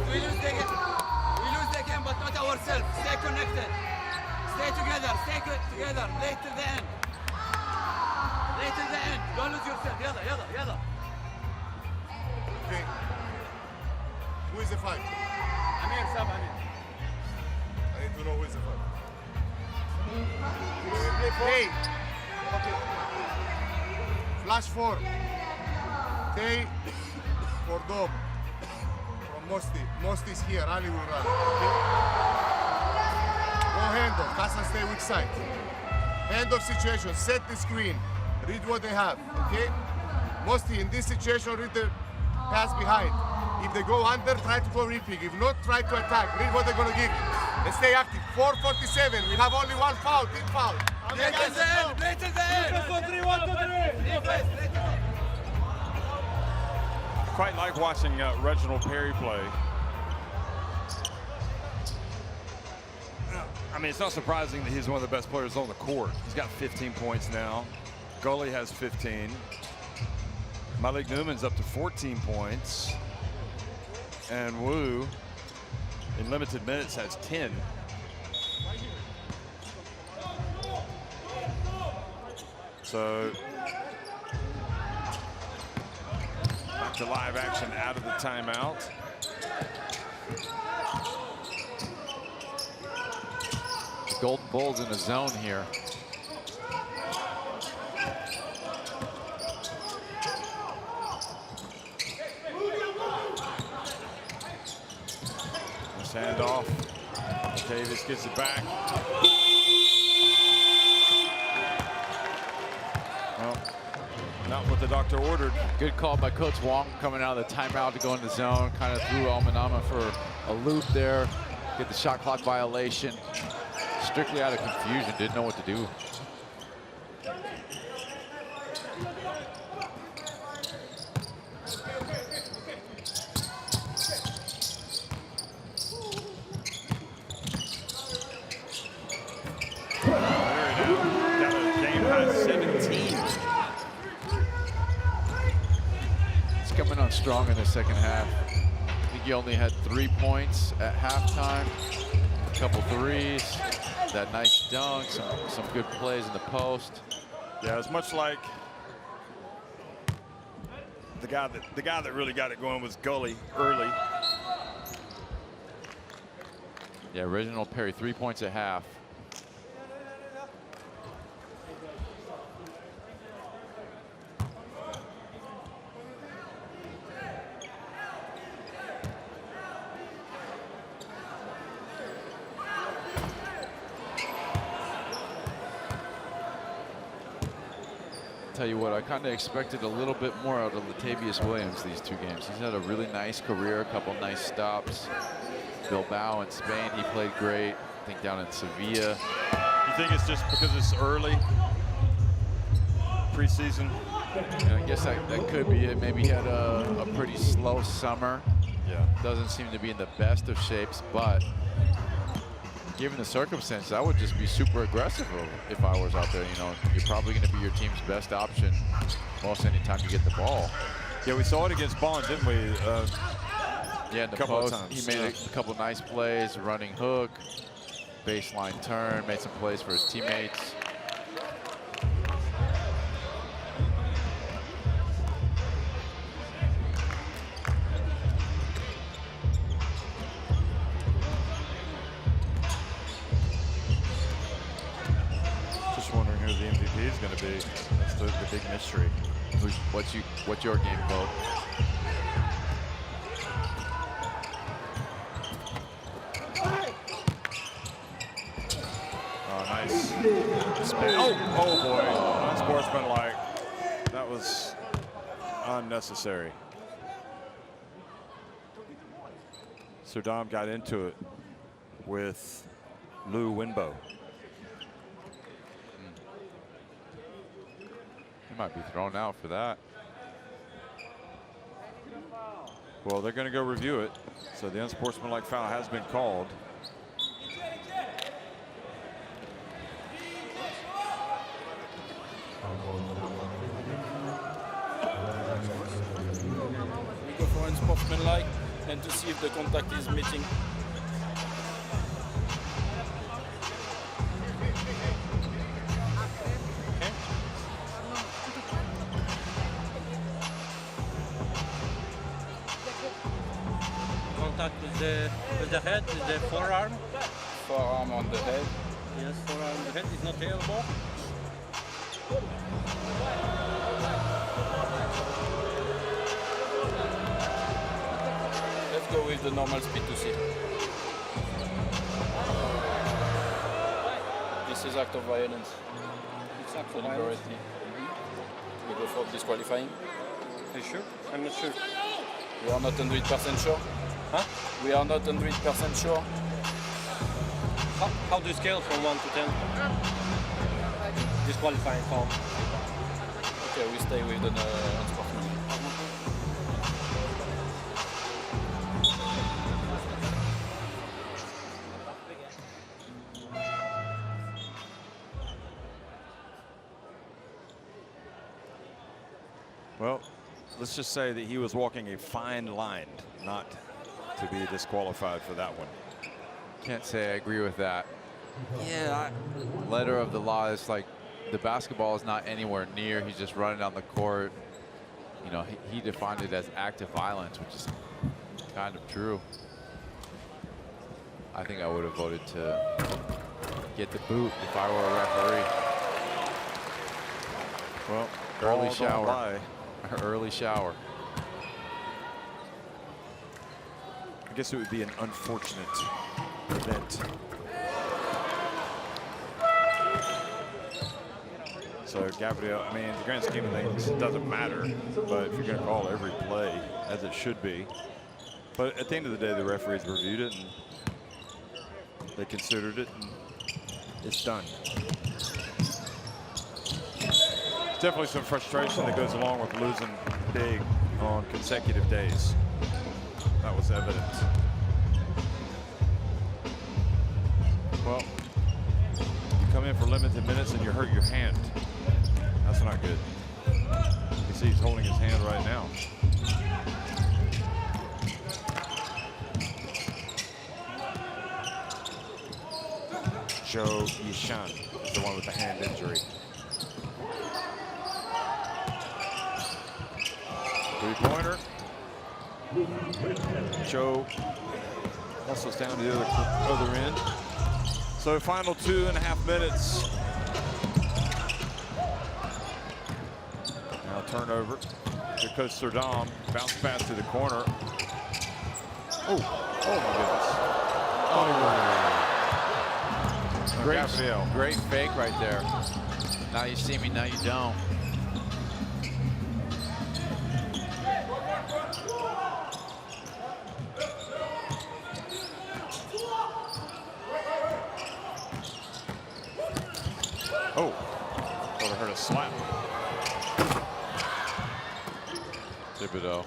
We lose the game, but not ourselves. Stay connected. Stay together. Stay together. Play till the end. Play till the end. Don't lose yourself. Yalla, yalla, yalla. Okay. Who is the five? Amir, Sab, Amir. I need to know who is the five. Hey. Okay. Flash 4. Tay for Dom. From Mosti. Mosti is here. Ali will run. Okay? Go handoff. Hassan stay weak side. Handoff situation. Set the screen. Read what they have. Okay? Mosti, in this situation, read the pass behind. If they go under, try to go repick. If not, try to attack. Read what they're going to give you. And stay active. 4:47. We have only one foul. Big foul. Play till the end. Play till the end. Defense for 3, 1, 2, 3. Defense. Play till the end. Quite like watching Reginald Perry play. I mean, it's not surprising that he's one of the best players on the court. He's got 15 points now. Gully has 15. Malik Newman's up to 14 points. And Wu, in limited minutes, has 10. So, back to live action out of the timeout. Golden Bulls in the zone here. Hand off. Davis gets it back. Well, not what the doctor ordered. Good call by Coach Wong coming out of the timeout to go in the zone. Kind of threw Manama for a loop there. Get the shot clock violation. Strictly out of confusion. Didn't know what to do. Strong in the second half. I think he only had 3 points at halftime. A couple threes, that nice dunk, some good plays in the post. Yeah, it's much like the guy that really got it going was Gully early. Yeah, Reginald Perry, 3 points at half. tell you what, I kind of expected a little bit more out of Latavius Williams these 2 games. He's had a really nice career, a couple nice stops. Bilbao in Spain, he played great. I think down in Sevilla. You think it's just because it's early preseason? And I guess that could be it. Maybe he had a pretty slow summer. Yeah. Doesn't seem to be in the best of shapes, but given the circumstances, I would just be super aggressive if I was out there. You know, you're probably going to be your team's best option most anytime you get the ball. Yeah, we saw it against Bond, didn't we? Yeah, in the post, he made a couple nice plays, running hook, baseline turn, made some plays for his teammates. Just wondering who the MVP is going to be. That's the big mystery. What's your game vote? Oh, nice. Spin. Oh boy. Unsportsmanlike. That was unnecessary. Serdam got into it with Lou Winbo. He might be thrown out for that. Well, they're going to go review it. So the unsportsmanlike foul has been called. We go for unsportsmanlike and to see if the contact is meeting. Contact with the head, with the forearm. Forearm on the head. Yes, forearm on the head is not the elbow. Let's go with the normal speed to see. This is act of violence. It's act of Deliberately. violence. We go for disqualifying. Are you sure? I'm not sure. We are not 100% sure. Huh? We are not 100% sure. How do you scale from 1 to 10? Disqualifying foul. Okay, we stay with the unsportsmanlike. Well, let's just say that he was walking a fine line not to be disqualified for that one. Can't say I agree with that. Yeah, letter of the law is like the basketball is not anywhere near. He's just running down the court. You know, he defined it as active violence, which is kind of true. I think I would have voted to get the boot if I were a referee. Well, early shower. Early shower. I guess it would be an unfortunate event. So Gabriel, I mean, in the grand scheme of things, it doesn't matter. But if you're going to call every play, as it should be. But at the end of the day, the referees reviewed it and they considered it, and it's done. There's definitely some frustration that goes along with losing big on consecutive days. That was evident. Well, you come in for limited minutes and you hurt your hand. That's not good. You see he's holding his hand right now. Zhou Yishan is the one with the hand injury. Three-pointer. Joe hustles down to the other end. So final 2.5 minutes. Now turnover. Here goes Serdam. Bounce pass to the corner. Oh my goodness. Great fake right there. Now you see me, now you don't. Thibodeau.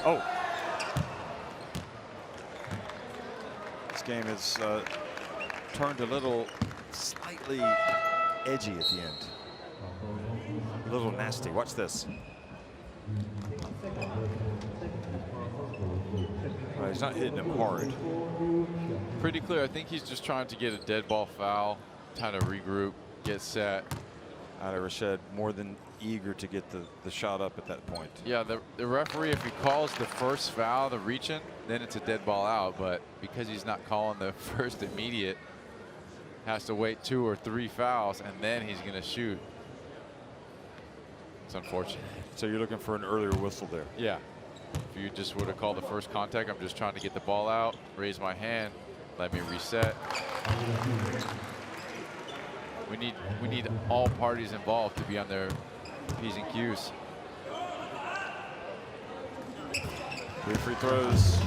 Oh. This game has turned a little slightly edgy at the end. A little nasty. Watch this. He's not hitting him hard. Pretty clear. I think he's just trying to get a dead ball foul, trying to regroup, get set. Ali Rashid more than eager to get the shot up at that point. Yeah, the referee, if he calls the first foul, the reaching, then it's a dead ball out. But because he's not calling the first immediate, has to wait 2 or 3 fouls, and then he's going to shoot. It's unfortunate. So you're looking for an earlier whistle there? Yeah. If you just would have called the first contact, I'm just trying to get the ball out, raise my hand, let me reset. We need all parties involved to be on their P's and Q's. 3 free throws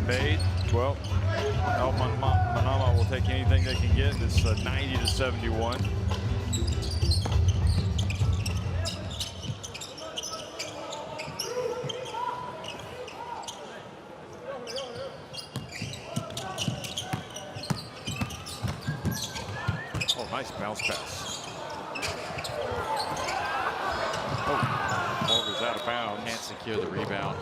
made. Well, Manama will take anything they can get. It's 90 to 71. Oh, nice bounce pass. Oh, ball goes out of bounds. Can't secure the rebound.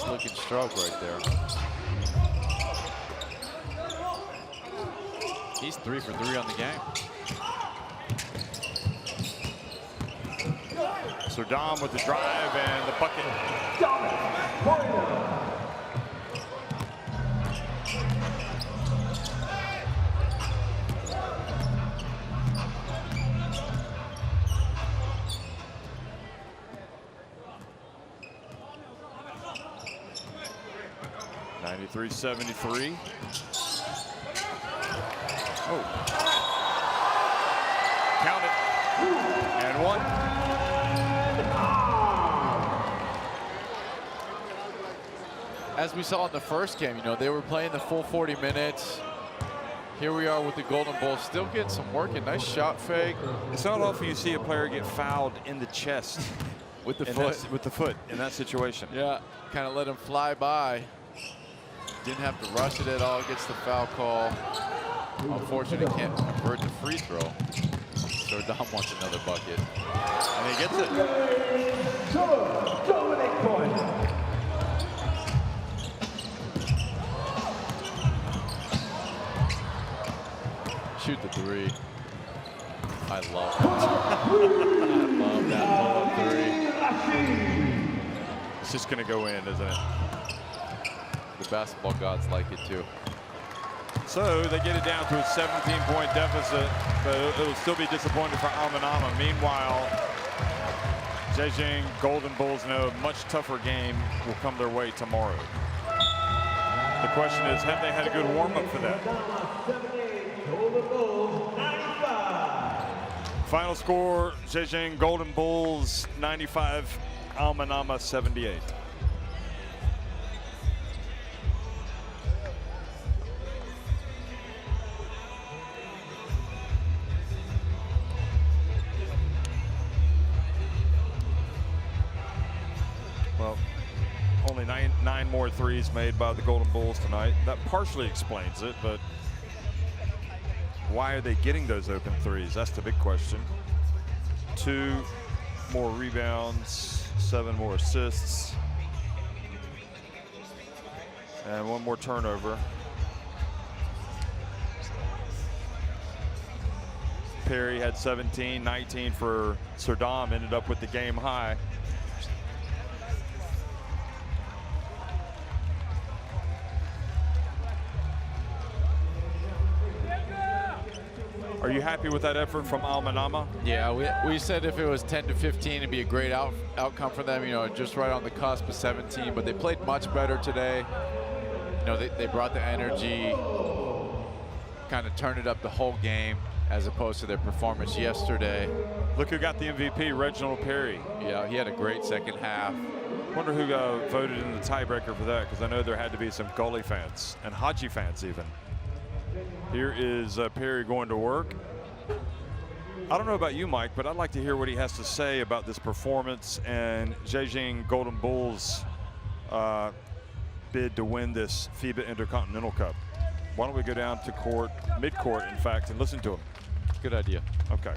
Looking stroke right there. He's 3 for 3 on the game. So Dom with the drive and the bucket. .73-73. Oh. Count it. And 1. As we saw in the first game, they were playing the full 40 minutes. Here we are with the Golden Bulls, still getting some work. A nice shot fake. It's not often you see a player get fouled in the chest with the foot. With the foot in that situation. Yeah, kind of let him fly by. Didn't have to rush it at all. Gets the foul call. Unfortunately, can't convert the free throw. So Dom wants another bucket. And he gets it. Shoot the 3. I love it. I love that pull-up 3. It's just going to go in, isn't it? The basketball gods like it too. So they get it down to a 17-point deficit, but it'll still be disappointing for Manama. Meanwhile, Zhejiang Golden Bulls know a much tougher game will come their way tomorrow. The question is, have they had a good warm-up for that? Final score, Zhejiang Golden Bulls 95, Manama 78. Well, only nine more threes made by the Golden Bulls tonight. That partially explains it, but why are they getting those open threes? That's the big question. 2 more rebounds, 7 more assists, and 1 more turnover. Perry had 17, 19 for Serdam, ended up with the game high. Are you happy with that effort from Manama? Yeah, we said if it was 10 to 15, it'd be a great outcome for them, you know, just right on the cusp of 17, but they played much better today. You know, they brought the energy, kind of turned it up the whole game as opposed to their performance yesterday. Look who got the MVP, Reginald Perry. Yeah, he had a great second half. Wonder who voted in the tiebreaker for that, because I know there had to be some Gully fans and Haji fans even. Here is Perry going to work. I don't know about you, Mike, but I'd like to hear what he has to say about this performance and Zhejiang Golden Bulls bid to win this FIBA Intercontinental Cup. Why don't we go down to court, mid-court, in fact, and listen to him? Good idea. Okay.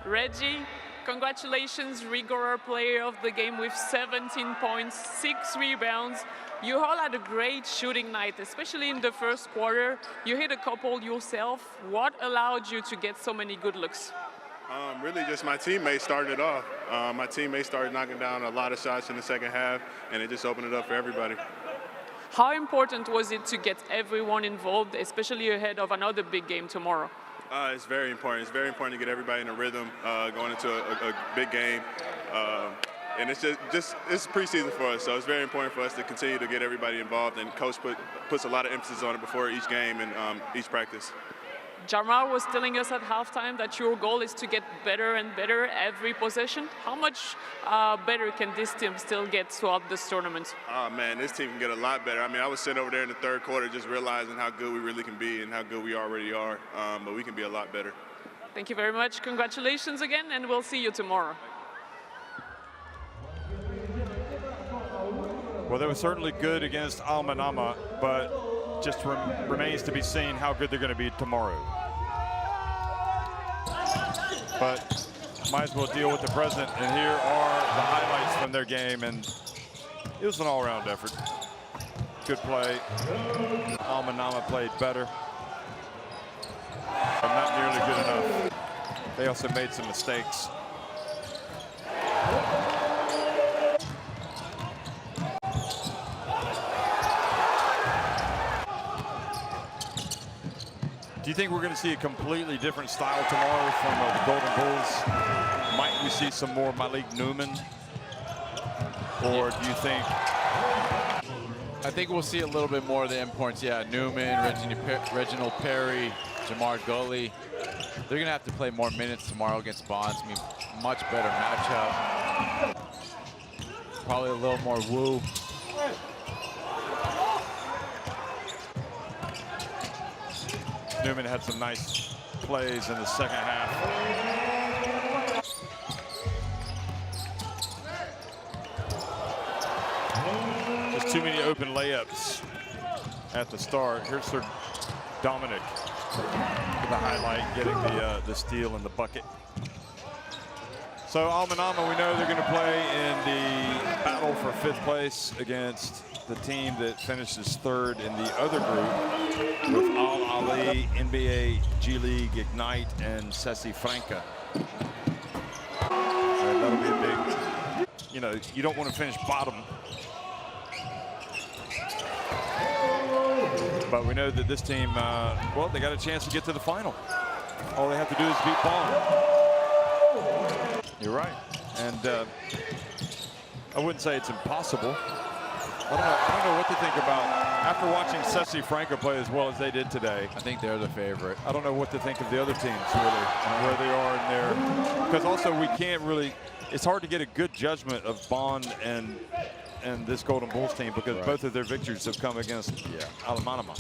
Reggie, congratulations, regular player of the game with 17 points, 6 rebounds. You all had a great shooting night, especially in the first quarter. You hit a couple yourself. What allowed you to get so many good looks? Really just my teammates started it off. My teammates started knocking down a lot of shots in the second half, and it just opened it up for everybody. How important was it to get everyone involved, especially ahead of another big game tomorrow? It's very important. It's very important to get everybody in a rhythm going into a big game. And it's it's preseason for us, so it's very important for us to continue to get everybody involved. And coach puts a lot of emphasis on it before each game and each practice. Jamal was telling us at halftime that your goal is to get better and better every possession. How much better can this team still get throughout this tournament? Oh man, this team can get a lot better. I mean, I was sitting over there in the third quarter just realizing how good we really can be and how good we already are, but we can be a lot better. Thank you very much. Congratulations again, and we'll see you tomorrow. Well, they were certainly good against Manama, but just remains to be seen how good they're going to be tomorrow. But might as well deal with the present, and here are the highlights from their game, and it was an all-around effort. Good play. Manama played better, but not nearly good enough. They also made some mistakes. Do you think we're going to see a completely different style tomorrow from the Golden Bulls? Might we see some more Malik Newman? Or do you think? I think we'll see a little bit more of the imports. Yeah, Newman, Reginald Perry, Jamar Gully. They're going to have to play more minutes tomorrow against Bonds. I mean, much better matchup. Probably a little more woo. Newman had some nice plays in the second half. Just too many open layups at the start. Here's Sir Dominic with the highlight, getting the steal in the bucket. So Manama, we know they're going to play in the battle for 5th place against the team that finishes 3rd in the other group with Al Ali, NBA, G League, Ignite, and Ceci Franca. So that'll be a big, you know, you don't want to finish bottom. But we know that this team, well, they got a chance to get to the final. All they have to do is beat Bond. You're right. And I wouldn't say it's impossible. I don't know what to think about. After watching Ceci Franca play as well as they did today, I think they're the favorite. I don't know what to think of the other teams, really, and where they are in there. Because also we can't really, it's hard to get a good judgment of Bond and this Golden Bulls team because both of their victories have come against Manama.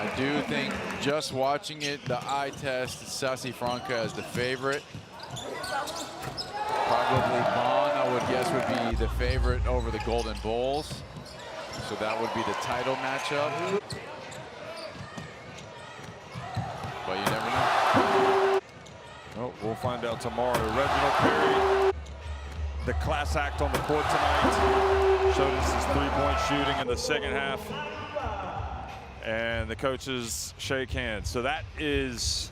I do think just watching it, the eye test, Ceci Franca as the favorite. Probably Bond, I would guess, would be the favorite over the Golden Bulls. So that would be the title matchup. But you never know. Well, we'll find out tomorrow. Reginald Perry the class act on the court tonight. Showed us his three-point shooting in the second half. And the coaches shake hands. So that is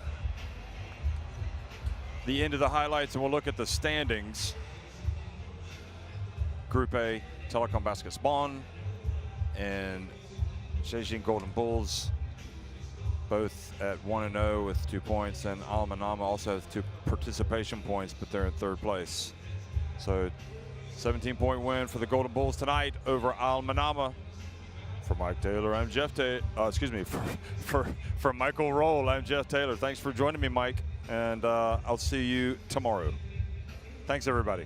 the end of the highlights, and we'll look at the standings. Group A, Telecom Basket Spawn and Zhejiang Golden Bulls, both at 1-0 with 2 points, and Manama also has 2 participation points, but they're in 3rd place. So 17-point win for the Golden Bulls tonight over Manama. For Mike Taylor, I'm Jeff Taylor. For Michael Roll, I'm Jeff Taylor. Thanks for joining me, Mike, and I'll see you tomorrow. Thanks, everybody.